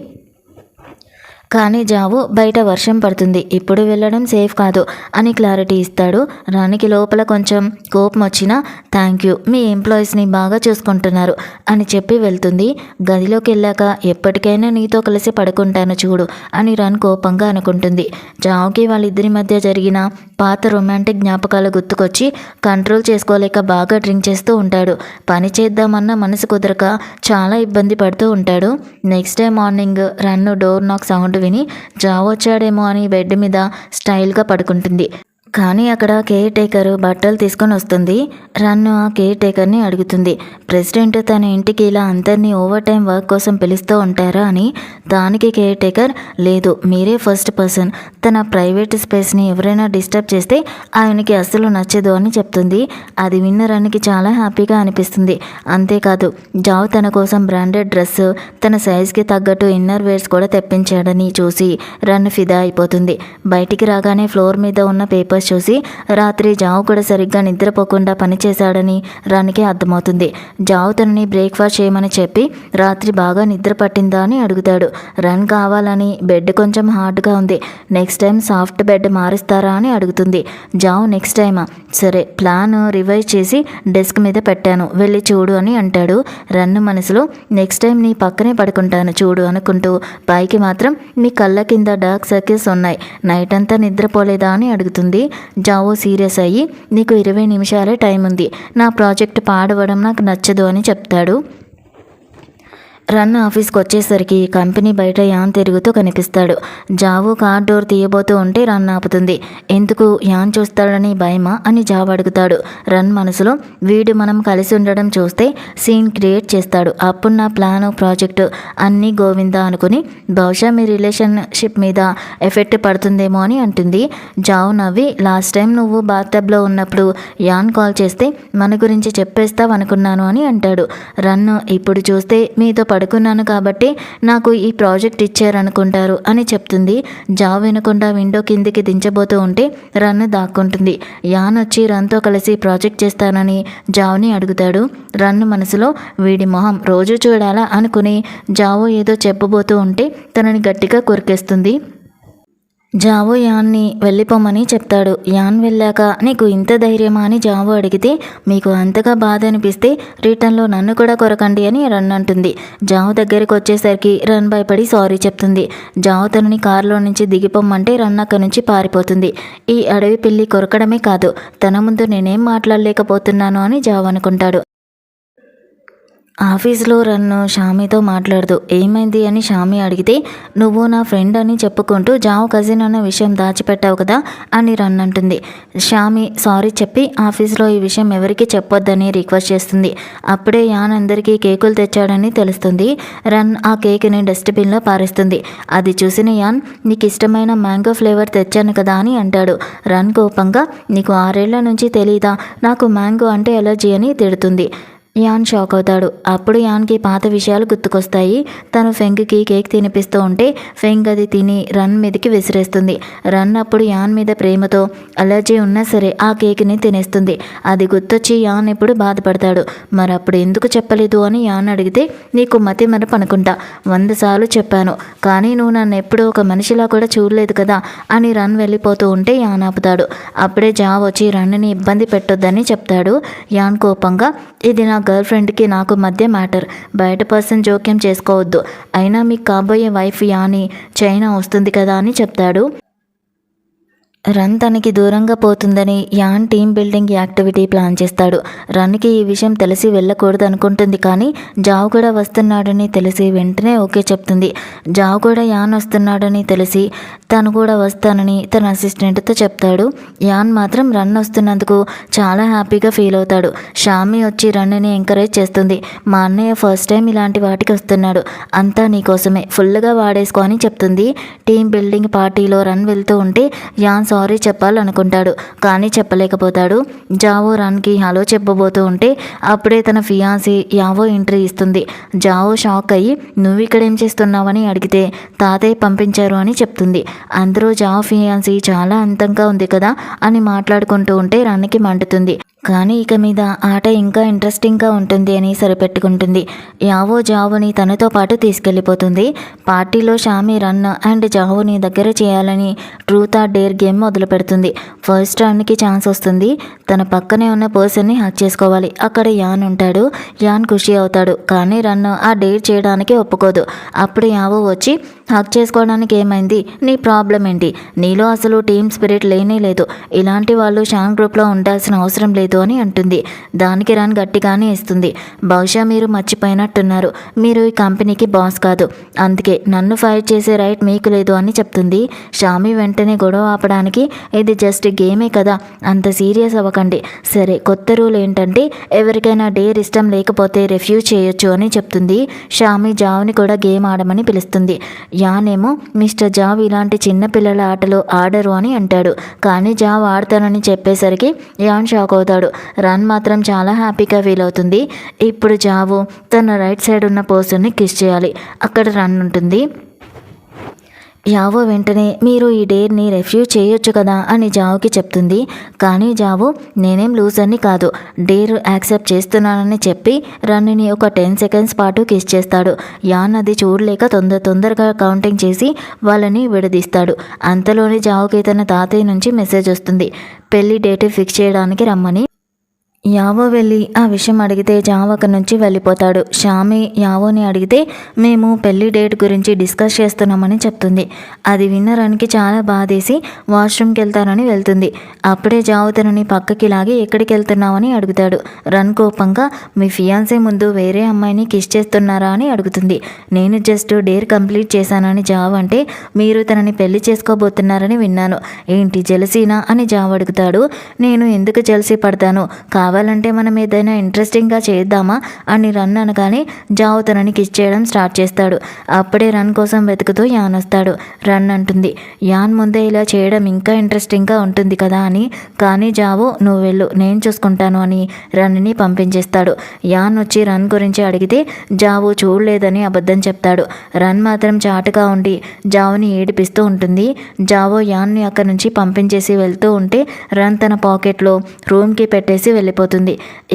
కానీ జావు బయట వర్షం పడుతుంది, ఇప్పుడు వెళ్ళడం సేఫ్ కాదు అని క్లారిటీ ఇస్తాడు. రానికి లోపల కొంచెం కోపం వచ్చినా థ్యాంక్ యూ, మీ ఎంప్లాయీస్ని బాగా చూసుకుంటున్నారు అని చెప్పి వెళ్తుంది. గదిలోకి వెళ్ళాక ఎప్పటికైనా నీతో కలిసి పడుకుంటాను చూడు అని రన్ కోపంగా అనుకుంటుంది. జావుకి వాళ్ళిద్దరి మధ్య జరిగిన పాత రొమాంటిక్ జ్ఞాపకాలు గుర్తుకొచ్చి కంట్రోల్ చేసుకోలేక బాగా డ్రింక్ చేస్తూ ఉంటాడు. పని చేద్దామన్న మనసు కుదరక చాలా ఇబ్బంది పడుతూ ఉంటాడు. Next day morning run door knock sound విని జావ్ వచ్చాడేమో అని బెడ్ మీద స్టైల్గా పడుకుంటుంది. కానీ అక్కడ కేర్ టేకర్ బట్టలు తీసుకొని వస్తుంది. రన్ ఆ కేర్ టేకర్ని అడుగుతుంది, ప్రెసిడెంట్ తన ఇంటికి ఇలా అందరినీ ఓవర్ టైం వర్క్ కోసం పిలుస్తూ ఉంటారా అని. దానికి కేర్ టేకర్ లేదు, మీరే ఫస్ట్ పర్సన్, తన ప్రైవేట్ స్పేస్ని ఎవరైనా డిస్టర్బ్ చేస్తే ఆయనకి అస్సలు నచ్చదు అని చెప్తుంది. అది విన్న రన్కి చాలా హ్యాపీగా అనిపిస్తుంది. అంతేకాదు జావ్ తన కోసం బ్రాండెడ్ డ్రెస్, తన సైజ్కి తగ్గట్టు ఇన్నర్ వేర్స్ కూడా తెప్పించాడని చూసి రన్ ఫిదా అయిపోతుంది. బయటికి రాగానే ఫ్లోర్ మీద ఉన్న పేపర్స్ చూసి రాత్రి జావ్ కూడా సరిగ్గా నిద్రపోకుండా పనిచేశాడని రన్కి అర్థమవుతుంది. జావ్ తనని బ్రేక్ఫాస్ట్ చేయమని చెప్పి రాత్రి బాగా నిద్ర పట్టిందా అని అడుగుతాడు. రన్ కావాలని బెడ్ కొంచెం హార్డ్గా ఉంది, నెక్స్ట్ టైం సాఫ్ట్ బెడ్ మారుస్తారా అని అడుగుతుంది. జావ్ నెక్స్ట్ టైమా, సరే ప్లాన్ రివైజ్ చేసి డెస్క్ మీద పెట్టాను, వెళ్ళి చూడు అని అంటాడు. రన్ మనసులో నెక్స్ట్ టైం నీ పక్కనే పడుకుంటాను చూడు అనుకుంటూ పైకి మాత్రం మీ కళ్ళ కింద డార్క్ సర్కిల్స్ ఉన్నాయి, నైట్ అంతా నిద్రపోలేదా అని అడుగుతుంది. జావో సీరియస్ అయ్యి నీకు 20 నిమిషాలే టైం ఉంది, నా ప్రాజెక్ట్ పాడవడం నాకు నచ్చదు అని చెప్తాడు. రన్ ఆఫీస్కి వచ్చేసరికి కంపెనీ బయట యాన్ తిరుగుతూ కనిపిస్తాడు. జావు కార్ డోర్ తీయబోతూ ఉంటే రన్ ఆపుతుంది. ఎందుకు, యాన్ చూస్తాడని భయమా అని జావ్ అడుగుతాడు. రన్ మనసులో వీడు మనం కలిసి ఉండడం చూస్తే సీన్ క్రియేట్ చేస్తాడు, అప్పుడు నా ప్లాను ప్రాజెక్టు అన్నీ గోవిందా అనుకుని బహుశా మీ రిలేషన్షిప్ మీద ఎఫెక్ట్ పడుతుందేమో అని అంటుంది. జావ్ నవ్వి లాస్ట్ టైం నువ్వు బాత్టబ్లో ఉన్నప్పుడు యాన్ కాల్ చేస్తే మన గురించి చెప్పేస్తావు అనుకున్నాను అని అంటాడు. రన్ ఇప్పుడు చూస్తే మీతో పడుకున్నాను కాబట్టి నాకు ఈ ప్రాజెక్ట్ ఇచ్చారనుకుంటారు అని చెప్తుంది. జావ్ వినకుండా విండో కిందికి దించబోతూ ఉంటే రన్ దాక్కుంటుంది. యాన్ వచ్చి రన్తో కలిసి ప్రాజెక్ట్ చేస్తానని జావ్ని అడుగుతాడు. రన్ మనసులో వీడి మొహం రోజు చూడాలా అనుకుని జావో ఏదో చెప్పబోతూ ఉంటే తనని గట్టిగా కొరికేస్తుంది. జావో యాన్ని వెళ్ళిపోమని చెప్తాడు. యాన్ వెళ్ళాక నీకు ఇంత ధైర్యమా అని జావో అడిగితే మీకు అంతగా బాధ అనిపిస్తే రిటర్న్లో నన్ను కూడా కొరకండి అని రన్ అంటుంది. జావో దగ్గరికి వచ్చేసరికి రన్ భయపడి సారీ చెప్తుంది. జావో తనని కారులో నుంచి దిగిపోమ్మంటే రన్ అక్కడి నుంచి పారిపోతుంది. ఈ అడవి పిల్లి కొరకడమే కాదు, తన ముందు నేనేం మాట్లాడలేకపోతున్నాను అని జావో అనుకుంటాడు. ఆఫీస్లో రన్ను షామీతో మాట్లాడుతూ ఏమైంది అని షామీ అడిగితే నువ్వు నా ఫ్రెండ్ అని చెప్పుకుంటూ జావ్ కజిన్ అన్న విషయం దాచిపెట్టావు కదా అని రన్ అంటుంది. షామీ సారీ చెప్పి ఆఫీస్లో ఈ విషయం ఎవరికి చెప్పొద్దని రిక్వెస్ట్ చేస్తుంది. అప్పుడే యాన్ అందరికీ కేకులు తెచ్చాడని తెలుస్తుంది. రన్ ఆ కేక్ని డస్ట్బిన్లో పారేస్తుంది. అది చూసిన యాన్ నీకు ఇష్టమైన మ్యాంగో ఫ్లేవర్ తెచ్చాను కదా అని అంటాడు. రన్ కోపంగా నీకు 6 ఏళ్ల నుంచి తెలీదా నాకు మ్యాంగో అంటే ఎలర్జీ అని తిడుతుంది. యాన్ షాక్ అవుతాడు. అప్పుడు యాన్కి పాత విషయాలు గుర్తుకొస్తాయి. తను ఫెంగ్కి కేక్ తినిపిస్తూ ఉంటే ఫెంగ్ అది తిని రన్ మీదకి విసిరేస్తుంది. రన్ అప్పుడు యాన్ మీద ప్రేమతో అలర్జీ ఉన్నా సరే ఆ కేక్ని తినేస్తుంది. అది గుర్తొచ్చి యాన్ ఇప్పుడు బాధపడతాడు. మరి అప్పుడు ఎందుకు చెప్పలేదు అని యాన్ అడిగితే నీకు మతి మరపు అనుకుంటా, 100 సార్లు చెప్పాను, కానీ నువ్వు నన్ను ఎప్పుడూ ఒక మనిషిలా కూడా చూడలేదు కదా అని రన్ వెళ్ళిపోతూ ఉంటే యాన్ ఆపుతాడు. అప్పుడే జా వచ్చి రన్ని ఇబ్బంది పెట్టొద్దని చెప్తాడు. యాన్ కోపంగా ఇది నా గర్ల్ ఫ్రెండ్కి నాకు మధ్య మ్యాటర్, బయట పర్సన్ జోక్యం చేసుకోవద్దు, అయినా మీకు కాబోయే వైఫ్ యాని చైనా వస్తుంది కదా అని చెప్తాడు. రన్ తనకి దూరంగా పోతుందని an team building activity plan చేస్తాడు. రన్కి ఈ విషయం తెలిసి వెళ్ళకూడదు అనుకుంటుంది, కానీ జావ్ కూడా వస్తున్నాడని తెలిసి వెంటనే ఓకే చెప్తుంది. జావ్ కూడా యాన్ వస్తున్నాడని తెలిసి తను కూడా వస్తానని తన అసిస్టెంట్తో చెప్తాడు. యాన్ మాత్రం రన్ వస్తున్నందుకు చాలా హ్యాపీగా ఫీల్ అవుతాడు. షామి వచ్చి రన్ని ఎంకరేజ్ చేస్తుంది. మా అన్నయ్య ఫస్ట్ టైం ఇలాంటి వాటికి వస్తున్నాడు, అంతా నీకోసమే, ఫుల్గా వాడేసుకో అని చెప్తుంది. టీమ్ బిల్డింగ్ పార్టీలో రన్ వెళ్తూ ఉంటే యాన్ సారీ చెప్పాలనుకుంటాడు, కానీ చెప్పలేకపోతాడు. జావో రన్కి హలో చెప్పబోతూ ఉంటే అప్పుడే తన ఫియాన్సీ యావో ఎంట్రీ ఇస్తుంది. జావో షాక్ అయ్యి నువ్వు ఇక్కడ ఏం చేస్తున్నావని అడిగితే తాతయ్య పంపించారు అని చెప్తుంది. అందరూ జావో ఫియాన్సీ చాలా అందంగా ఉంది కదా అని మాట్లాడుకుంటూ ఉంటే రన్కి మండుతుంది. కానీ ఇక మీద ఆట ఇంకా ఇంట్రెస్టింగ్గా ఉంటుంది అని సరిపెట్టుకుంటుంది. యావో జావోని తనతో పాటు తీసుకెళ్ళిపోతుంది. పార్టీలో షామి రన్ అండ్ జావోని దగ్గర చేయాలని ట్రూత్ ఆర్ డేర్ గేమ్ మొదలు పెడుతుంది. ఫస్ట్ రన్కి ఛాన్స్ వస్తుంది. తన పక్కనే ఉన్న పర్సన్ని హక్ చేసుకోవాలి. అక్కడ యాన్ ఉంటాడు. యాన్ ఖుషి అవుతాడు, కానీ రన్ ఆ డేర్ చేయడానికి ఒప్పుకోదు. అప్పుడు యావో వచ్చి హక్ చేసుకోవడానికి ఏమైంది, నీ ప్రాబ్లం ఏంటి, నీలో అసలు టీమ్ స్పిరిట్ లేనే లేదు, ఇలాంటి వాళ్ళు షాన్ గ్రూప్లో ఉండాల్సిన అవసరం లేదు అని అంటుంది. దానికి రన్ గట్టిగానే ఇస్తుంది. బహుశా మీరు మర్చిపోయినట్టున్నారు, మీరు ఈ కంపెనీకి బాస్ కాదు, అందుకే నన్ను ఫైట్ చేసే రైట్ మీకు లేదు అని చెప్తుంది. షామి వెంటనే గొడవ ఆపడానికి ఇది జస్ట్ గేమే కదా, అంత సీరియస్ అవ్వకండి, సరే కొత్త రూల్ ఏంటంటే ఎవరికైనా డేర్ ఇష్టం లేకపోతే రిఫ్యూజ్ చేయొచ్చు అని చెప్తుంది. షామి జావ్ని కూడా గేమ్ ఆడమని పిలుస్తుంది. యాన్ ఏమో మిస్టర్ జావ్ ఇలాంటి చిన్నపిల్లల ఆటలు ఆడరు అని అంటాడు, కానీ జావ్ ఆడతానని చెప్పేసరికి యాన్ షాక్ అవుతాడు. రన్ మాత్రం చాలా హ్యాపీగా ఫీల్ అవుతుంది. ఇప్పుడు జావు తన రైట్ సైడ్ ఉన్న పర్సన్ని కిస్ చేయాలి. అక్కడ రన్ ఉంటుంది. యావో వెంటనే మీరు ఈ డేర్ని రిఫ్యూజ్ చేయొచ్చు కదా అని జావుకి చెప్తుంది. కానీ జావు నేనేం లూజర్ని కాదు, డేర్ యాక్సెప్ట్ చేస్తున్నానని చెప్పి రన్ని ఒక 10 సెకండ్స్ పాటు కిస్ చేస్తాడు. యాన్ అది చూడలేక తొందరగా కౌంటింగ్ చేసి వాళ్ళని విడదీస్తాడు. అంతలోనే జావుకి తన తాతయ్య నుంచి మెసేజ్ వస్తుంది, పెళ్లి డేట్ ఫిక్స్ చేయడానికి రమ్మని. యావో వెళ్ళి ఆ విషయం అడిగితే జావ్ అక్కడి నుంచి వెళ్ళిపోతాడు. షామి యావోని అడిగితే మేము పెళ్లి డేట్ గురించి డిస్కస్ చేస్తున్నామని చెప్తుంది. అది విన్న రన్కి చాలా బాధేసి వాష్రూమ్కి వెళ్తానని వెళ్తుంది. అప్పుడే జావ్ తనని పక్కకి లాగి ఎక్కడికి వెళ్తున్నామని అడుగుతాడు. రన్ కోపంగా మీ ఫియాన్సే ముందు వేరే అమ్మాయిని కిస్ చేస్తున్నారా అని అడుగుతుంది. నేను జస్ట్ డేర్ కంప్లీట్ చేశానని జావ్ అంటే మీరు తనని పెళ్లి చేసుకోబోతున్నారని విన్నాను, ఏంటి జెలసీనా అని జావ్ అడుగుతాడు. నేను ఎందుకు జెలసీ పడతాను, కావాలంటే మనం ఏదైనా ఇంట్రెస్టింగ్గా చేద్దామా అని రన్ అనగానే జావ్ తనని కిస్ చేయడం స్టార్ట్ చేస్తాడు. అప్పుడే రన్ కోసం వెతుకుతూ యాన్ వస్తాడు. రన్ అంటుంది, యాన్ ముందే ఇలా చేయడం ఇంకా ఇంట్రెస్టింగ్గా ఉంటుంది కదా అని, కానీ జావు నువ్వు వెళ్ళు నేను చూసుకుంటాను అని రన్ని పంపించేస్తాడు. యాన్ వచ్చి రన్ గురించి అడిగితే జావు చూడలేదని అబద్ధం చెప్తాడు. రన్ మాత్రం చాటుగా ఉండి జావుని ఏడిపిస్తూ ఉంటుంది. జావో యాన్ని అక్కడి నుంచి పంపించేసి వెళ్తూ ఉంటే రన్ తన పాకెట్లో రూమ్కి పెట్టేసి వెళ్ళిపోతుంది.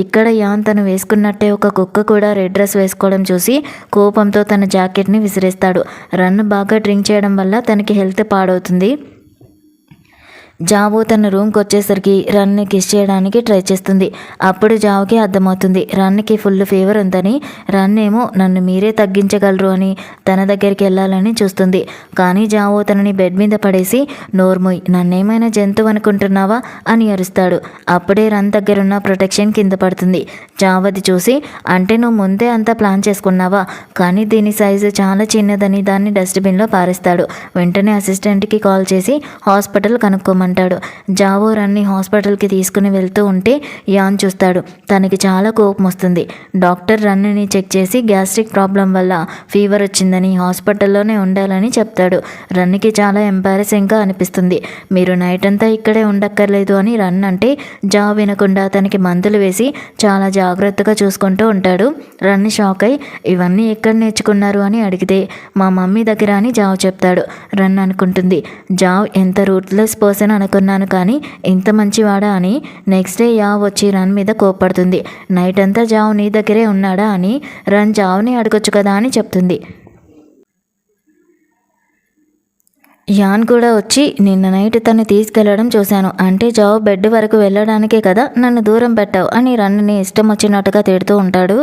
ఇక్కడ యాన్ తను వేసుకున్నట్టే ఒక కుక్క కూడా రెడ్ డ్రెస్ వేసుకోవడం చూసి కోపంతో తన జాకెట్ని విసిరేస్తాడు. రన్ బాగా డ్రింక్ చేయడం వల్ల తనకి హెల్త్ పాడవుతుంది. జావు తన రూమ్కి వచ్చేసరికి రన్ని కిస్ చేయడానికి ట్రై చేస్తుంది. అప్పుడు జావుకి అర్థమవుతుంది రన్కి ఫుల్ ఫీవర్ ఉందని. రన్ ఏమో నన్ను మీరే తగ్గించగలరు అని తన దగ్గరికి వెళ్ళాలని చూస్తుంది. కానీ జావు తనని బెడ్ మీద పడేసి నోర్మోయ్ నన్నేమైనా జంతువు అనుకుంటున్నావా అని అరుస్తాడు. అప్పుడే రన్ దగ్గరున్న ప్రొటెక్షన్ కింద పడుతుంది. జావది చూసి అంటే నువ్వు ముందే అంతా ప్లాన్ చేసుకున్నావా, కానీ దీని సైజు చాలా చిన్నదని దాన్ని డస్ట్బిన్లో పారేస్తాడు. వెంటనే అసిస్టెంట్కి కాల్ చేసి హాస్పిటల్ కనుక్కోమని వెళ్ళమంటాడు. జావో రన్ని హాస్పిటల్కి తీసుకుని వెళ్తూ ఉంటే యాన్ చూస్తాడు. తనకి చాలా కోపం వస్తుంది. డాక్టర్ రన్నిని చెక్ చేసి గ్యాస్ట్రిక్ ప్రాబ్లం వల్ల ఫీవర్ వచ్చిందని హాస్పిటల్లోనే ఉండాలని చెప్తాడు. రన్నికి చాలా ఎంబారసింగ్గా అనిపిస్తుంది. మీరు నైట్ అంతా ఇక్కడే ఉండక్కర్లేదు అని రన్ అంటే జావ్ వినకుండా తనకి మందులు వేసి చాలా జాగ్రత్తగా చూసుకుంటూ ఉంటాడు. రన్ షాక్ అయి ఇవన్నీ ఎక్కడ నేర్చుకున్నారు అని అడిగితే మా మమ్మీ దగ్గర అని జావ్ చెప్తాడు. రన్ అనుకుంటుంది, జావ్ ఎంత రూట్లెస్ పర్సన్ అనుకున్నాను కానీ ఇంత మంచివాడా అని. నెక్స్ట్ డే యావ్ వచ్చి రన్ మీద కోప్పడుతుంది. నైట్ అంతా జావ్ నీ దగ్గరే ఉన్నాడా అని. రన్ జావ్ని అడగొచ్చు కదా అని చెప్తుంది. యాన్ కూడా వచ్చి నిన్న నైట్ తను తీసుకెళ్లడం చూశాను. అంటే జావ్ బెడ్ వరకు వెళ్ళడానికే కదా నన్ను దూరం పెట్టావు అని రన్ని ఇష్టం వచ్చినట్టుగా తిడుతూ ఉంటాడు.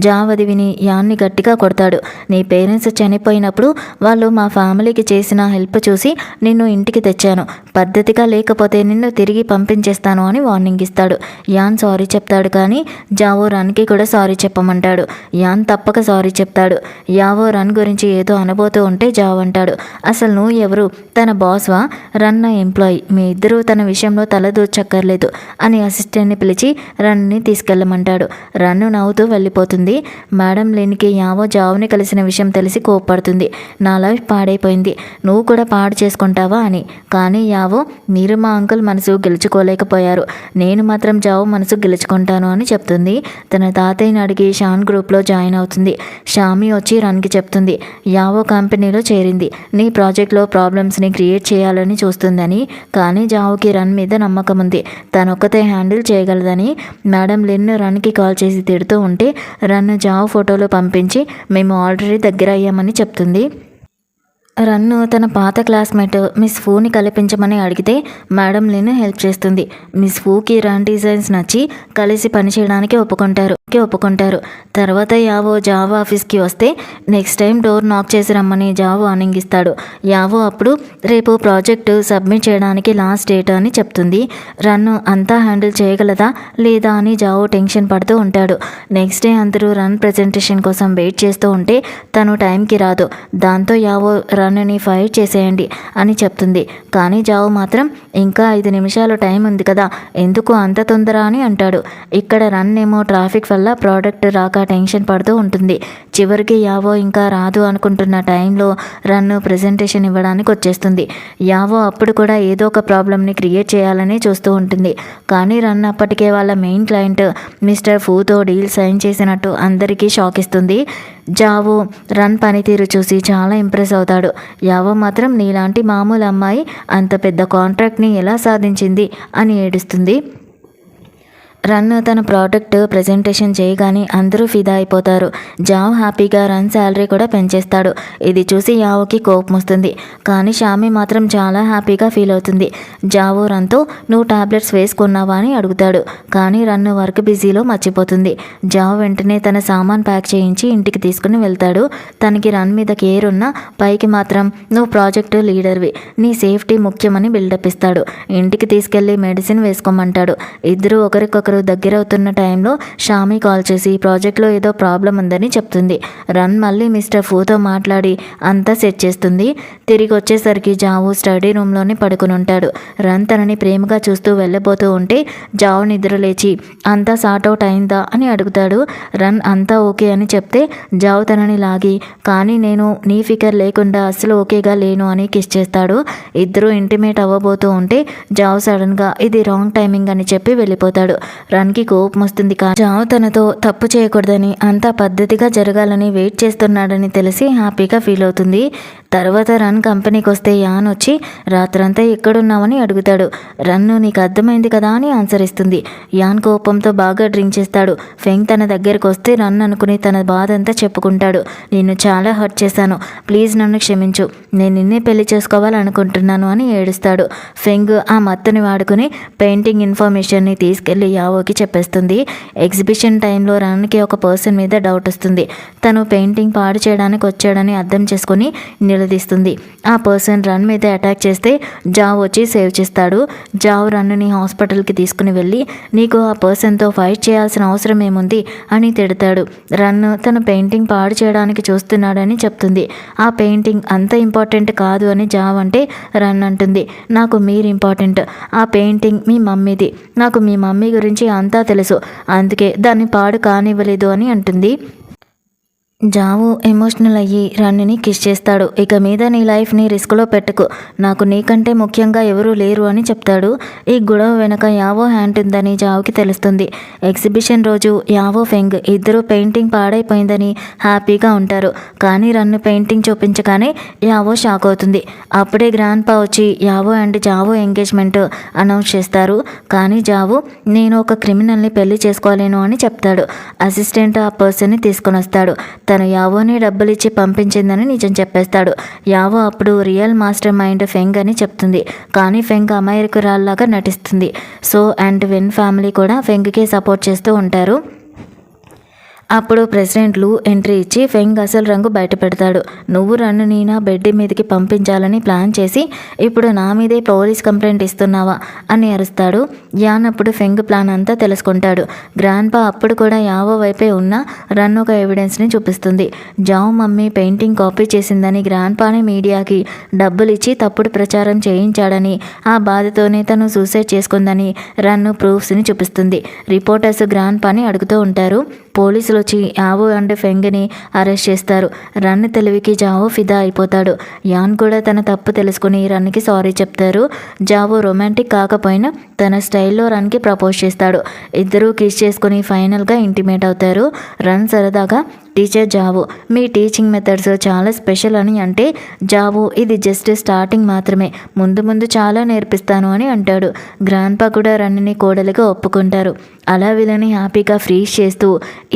జావ్ అది విని యాన్ని గట్టిగా కొడతాడు. నీ పేరెంట్స్ చనిపోయినప్పుడు వాళ్ళు మా ఫ్యామిలీకి చేసిన హెల్ప్ చూసి నిన్ను ఇంటికి తెచ్చాను. పద్ధతిగా లేకపోతే నిన్ను తిరిగి పంపించేస్తాను అని వార్నింగ్ ఇస్తాడు. యాన్ సారీ చెప్తాడు కానీ జావో రన్కి కూడా సారీ చెప్పమంటాడు. యాన్ తప్పక సారీ చెప్తాడు. యావో రన్ గురించి ఏదో అనబోతూ ఉంటే జావ్ అంటాడు, అసలు నువ్వు ఎవరు? తన బాస్వా? రన్న ఎంప్లాయీ. మీ ఇద్దరూ తన విషయంలో తలదూర్చక్కర్లేదు అని అసిస్టెంట్ని పిలిచి రన్ని తీసుకెళ్ళమంటాడు. రన్ను నవ్వుతూ వెళ్ళిపోతుంది. మేడం లేనికి యావో జావ్ని కలిసిన విషయం తెలిసి కోప్పడుతుంది. నా లైఫ్ పాడైపోయింది, నువ్వు కూడా పాడు చేసుకుంటావా అని. కానీ యావో మీరు మా అంకుల్ మనసు గెలుచుకోలేకపోయారు, నేను మాత్రం జావ్ మనసు గెలుచుకుంటాను అని చెప్తుంది. తన తాతయ్యని అడిగి షాన్ గ్రూప్లో జాయిన్ అవుతుంది. షామి వచ్చి రన్కి చెప్తుంది, యావో కంపెనీలో చేరింది. నీ ప్రాజెక్ట్లో ప్రాబ్లమ్స్ని క్రియేట్ చేయాలని చూస్తుందని. కానీ జావ్కి రన్ మీద నమ్మకం ఉంది, తనొక్కతే హ్యాండిల్ చేయగలదని. మేడం లిన్ రన్కి కాల్ చేసి తిడుతూ ఉంటే రన్ జావ్ ఫోటోలు పంపించి మేము ఆల్రెడీ దగ్గర అయ్యామని చెప్తుంది. రన్ను తన పాత క్లాస్మేట్ మిస్ ఫూని కల్పించమని అడిగితే మేడం లిన్ హెల్ప్ చేస్తుంది. మిస్ ఫూకి రన్ డిజైన్స్ నచ్చి కలిసి పనిచేయడానికి ఒప్పుకుంటారు. తర్వాత యావో జావో ఆఫీస్కి వస్తే నెక్స్ట్ టైం డోర్ నాక్ చేసి రమ్మని జావో వార్నింగ్ ఇస్తాడు. యావో అప్పుడు రేపు ప్రాజెక్టు సబ్మిట్ చేయడానికి లాస్ట్ డేట్ అని చెప్తుంది. రన్ను అంతా హ్యాండిల్ చేయగలదా లేదా అని జావో టెన్షన్ పడుతూ ఉంటాడు. నెక్స్ట్ డే అందరూ రన్ ప్రెజెంటేషన్ కోసం వెయిట్ చేస్తూ ఉంటే తను టైంకి రాదు. దాంతో యావో రన్ని ఫైర్ చేసేయండి అని చెప్తుంది. కానీ జావో మాత్రం ఇంకా 5 నిమిషాలు టైం ఉంది కదా, ఎందుకు అంత తొందర అని అంటాడు. ఇక్కడ రన్ ఏమో ట్రాఫిక్ వల్ల ప్రోడక్ట్ రాక టెన్షన్ పడుతూ ఉంటుంది. చివరికి యావో ఇంకా రాదు అనుకుంటున్న టైంలో రన్ను ప్రెజెంటేషన్ ఇవ్వడానికి వచ్చేస్తుంది. యావో అప్పుడు కూడా ఏదో ఒక ప్రాబ్లమ్ని క్రియేట్ చేయాలని చూస్తూ ఉంటుంది. కానీ రన్ అప్పటికే వాళ్ళ మెయిన్ క్లయింట్ మిస్టర్ ఫూతో డీల్ సైన్ చేసినట్టు అందరికీ షాక్ ఇస్తుంది. జావో రన్ పనితీరు చూసి చాలా ఇంప్రెస్ అవుతాడు. యావో మాత్రం నీలాంటి మామూలు అమ్మాయి అంత పెద్ద కాంట్రాక్ట్ని ఎలా సాధించింది అని ఏడుస్తుంది. రన్ తన ప్రోడక్ట్ ప్రజెంటేషన్ చేయగానే అందరూ ఫిదా అయిపోతారు. జావ్ హ్యాపీగా రన్ శాలరీ కూడా పెంచేస్తాడు. ఇది చూసి యావోకి కోపం వస్తుంది. కానీ షామి మాత్రం చాలా హ్యాపీగా ఫీల్ అవుతుంది. జావో రన్తో నువ్వు టాబ్లెట్స్ వేసుకున్నావా అని అడుగుతాడు. కానీ రన్ వర్క్ బిజీలో మర్చిపోతుంది. జావ్ వెంటనే తన సామాన్ ప్యాక్ చేయించి ఇంటికి తీసుకుని వెళ్తాడు. తనకి రన్ మీద కేర్ ఉన్నా పైకి మాత్రం నువ్వు ప్రాజెక్టు లీడర్వి, నీ సేఫ్టీ ముఖ్యమని బిల్డప్ ఇస్తాడు. ఇంటికి తీసుకెళ్లి మెడిసిన్ వేసుకోమంటాడు. ఇద్దరు ఒకరికొకరు దగ్గర అవుతున్న టైంలో షామి కాల్ చేసి ప్రాజెక్ట్లో ఏదో ప్రాబ్లం ఉందని చెప్తుంది. రన్ మళ్ళీ మిస్టర్ ఫూతో మాట్లాడి అంతా సెట్ చేస్తుంది. తిరిగి వచ్చేసరికి జావు స్టడీ రూమ్లోనే పడుకుని ఉంటాడు. రన్ తనని ప్రేమగా చూస్తూ వెళ్ళబోతూ ఉంటే జావు నిద్ర లేచి అంతా సార్ట్ అవుట్ అయిందా అని అడుగుతాడు. రన్ అంతా ఓకే అని చెప్తే జావు తనని లాగి కానీ నేను నీ ఫికర్ లేకుండా అస్సలు ఓకేగా లేను అని కిస్ చేస్తాడు. ఇద్దరు ఇంటిమేట్ అవ్వబోతూ ఉంటే జావు సడన్గా ఇది రాంగ్ టైమింగ్ అని చెప్పి వెళ్ళిపోతాడు. రన్కి కోపం వస్తుంది. కానీ జావ్ తనతో తప్పు చేయకూడదని అంతా పద్ధతిగా జరగాలని వెయిట్ చేస్తున్నాడని తెలిసి హ్యాపీగా ఫీల్ అవుతుంది. తర్వాత రన్ కంపెనీకి వస్తే యాన్ వచ్చి రాత్రంతా ఎక్కడున్నావని అడుగుతాడు. రన్ను నీకు అర్థమైంది కదా అని ఆన్సర్ ఇస్తుంది. యాన్ కోపంతో బాగా డ్రింక్ చేస్తాడు. ఫెంగ్ తన దగ్గరకు వస్తే రన్ అనుకుని తన బాధ అంతా చెప్పుకుంటాడు. నిన్ను చాలా హర్ట్ చేశాను, ప్లీజ్ నన్ను క్షమించు, నేను నిన్నే పెళ్లి చేసుకోవాలనుకుంటున్నాను అని ఏడుస్తాడు. ఫెంగ్ ఆ మత్తుని వాడుకుని పెయింటింగ్ ఇన్ఫర్మేషన్ని తీసుకెళ్లి యావోకి చెప్పేస్తుంది. ఎగ్జిబిషన్ టైంలో రన్కి ఒక పర్సన్ మీద డౌట్ వస్తుంది. తను పెయింటింగ్ పాడు చేయడానికి వచ్చాడని అర్థం చేసుకుని నిలదీస్తుంది. ఆ పర్సన్ రన్ మీద అటాక్ చేస్తే జావ్ వచ్చి సేవ్ చేస్తాడు. జావ్ రన్నుని హాస్పిటల్కి తీసుకుని వెళ్ళి నీకు ఆ పర్సన్తో ఫైట్ చేయాల్సిన అవసరం ఏముంది అని తిడతాడు. రన్ తన పెయింటింగ్ పాడు చేయడానికి చూస్తున్నాడని చెప్తుంది. ఆ పెయింటింగ్ అంత ఇంపార్టెంట్ కాదు అని జావ్ అంటే రన్ అంటుంది, నాకు మీరు ఇంపార్టెంట్, ఆ పెయింటింగ్ మీ మమ్మీది, నాకు మీ మమ్మీ గురించి అంతా తెలుసు, అందుకే దాన్ని పాడు కానివ్వలేదు అని అంటుంది. జావు ఎమోషనల్ అయ్యి రన్నుని కిస్ చేస్తాడు. ఇక మీద నీ లైఫ్ని రిస్క్లో పెట్టుకు, నాకు నీకంటే ముఖ్యంగా ఎవరూ లేరు అని చెప్తాడు. ఈ గొడవ వెనక యావో హ్యాండ్ ఉందని జావుకి తెలుస్తుంది. ఎగ్జిబిషన్ రోజు యావో ఫెంగ్ ఇద్దరు పెయింటింగ్ పాడైపోయిందని హ్యాపీగా ఉంటారు. కానీ రన్ను పెయింటింగ్ చూపించగానే యావో షాక్ అవుతుంది. అప్పుడే గ్రాండ్ పా వచ్చి యావో అండ్ జావో ఎంగేజ్మెంట్ అనౌన్స్ చేస్తారు. కానీ జావు నేను ఒక క్రిమినల్ని పెళ్లి చేసుకోలేను అని చెప్తాడు. అసిస్టెంట్ ఆ పర్సన్ని తీసుకొని వస్తాడు. తను యావోని డబ్బులిచ్చి పంపించిందని నిజం చెప్పేస్తాడు. యావో అప్పుడు రియల్ మాస్టర్ మైండ్ ఫెంగ్ అని చెప్తుంది. కానీ ఫెంగ్ అమాయకురాల్లాగా నటిస్తుంది. సో అండ్ వెన్ ఫ్యామిలీ కూడా ఫెంగ్కి సపోర్ట్ చేస్తూ ఉంటారు. అప్పుడు ప్రెసిడెంట్ లూ ఎంట్రీ ఇచ్చి ఫెంగ్ అసలు రంగు బయట పెడతాడు. నువ్వు రన్నుని నా బెడ్ మీదకి పంపించాలని ప్లాన్ చేసి ఇప్పుడు నా మీదే పోలీస్ కంప్లైంట్ ఇస్తున్నావా అని అరుస్తాడు. యాన్ అప్పుడు ఫెంగ్ ప్లాన్ అంతా తెలుసుకుంటాడు. గ్రాండ్ పా అప్పుడు కూడా యావో వైపే ఉన్న రన్ ఒక ఎవిడెన్స్ని చూపిస్తుంది. జావ్ మమ్మీ పెయింటింగ్ కాపీ చేసిందని గ్రాండ్ పాని మీడియాకి డబ్బులు ఇచ్చి తప్పుడు ప్రచారం చేయించాడని, ఆ బాధతోనే తను సూసైడ్ చేసుకుందని రన్ను ప్రూఫ్స్ని చూపిస్తుంది. రిపోర్టర్స్ గ్రాండ్ పాని అడుగుతూ ఉంటారు. పోలీసులు వచ్చి యావో అండ్ ఫెంగ్ని అరెస్ట్ చేస్తారు. రన్ తెలివికి జావో ఫిదా అయిపోతాడు. యాన్ కూడా తన తప్పు తెలుసుకుని రన్కి సారీ చెప్తారు. జావో రొమాంటిక్ కాకపోయినా తన స్టైల్లో రన్కి ప్రపోజ్ చేస్తాడు. ఇద్దరూ కిస్ చేసుకుని ఫైనల్గా ఇంటిమేట్ అవుతారు. రన్ సరదాగా టీచర్ జావో మీ టీచింగ్ మెథడ్స్ చాలా స్పెషల్ అని అంటే జావో ఇది జస్ట్ స్టార్టింగ్ మాత్రమే, ముందు ముందు చాలా నేర్పిస్తాను అని అంటాడు. గ్రాండ్ పా కూడా రన్ని కోడలిగా ఒప్పుకుంటారు. అలా వీళ్ళని హ్యాపీగా ఫ్రీజ్ చేస్తూ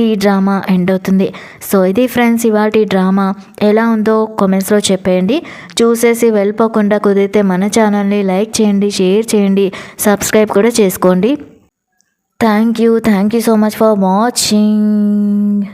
ఈ డ్రామా ఎండ్ అవుతుంది. సో ఇది ఫ్రెండ్స్ ఇవాళ డ్రామా ఎలా ఉందో కామెంట్స్లో చెప్పేయండి. చూసేసి వెళ్ళిపోకుండా కుదిరితే మన ఛానల్ని లైక్ చేయండి, షేర్ చేయండి, సబ్స్క్రైబ్ కూడా చేసుకోండి. Thank you so much for watching.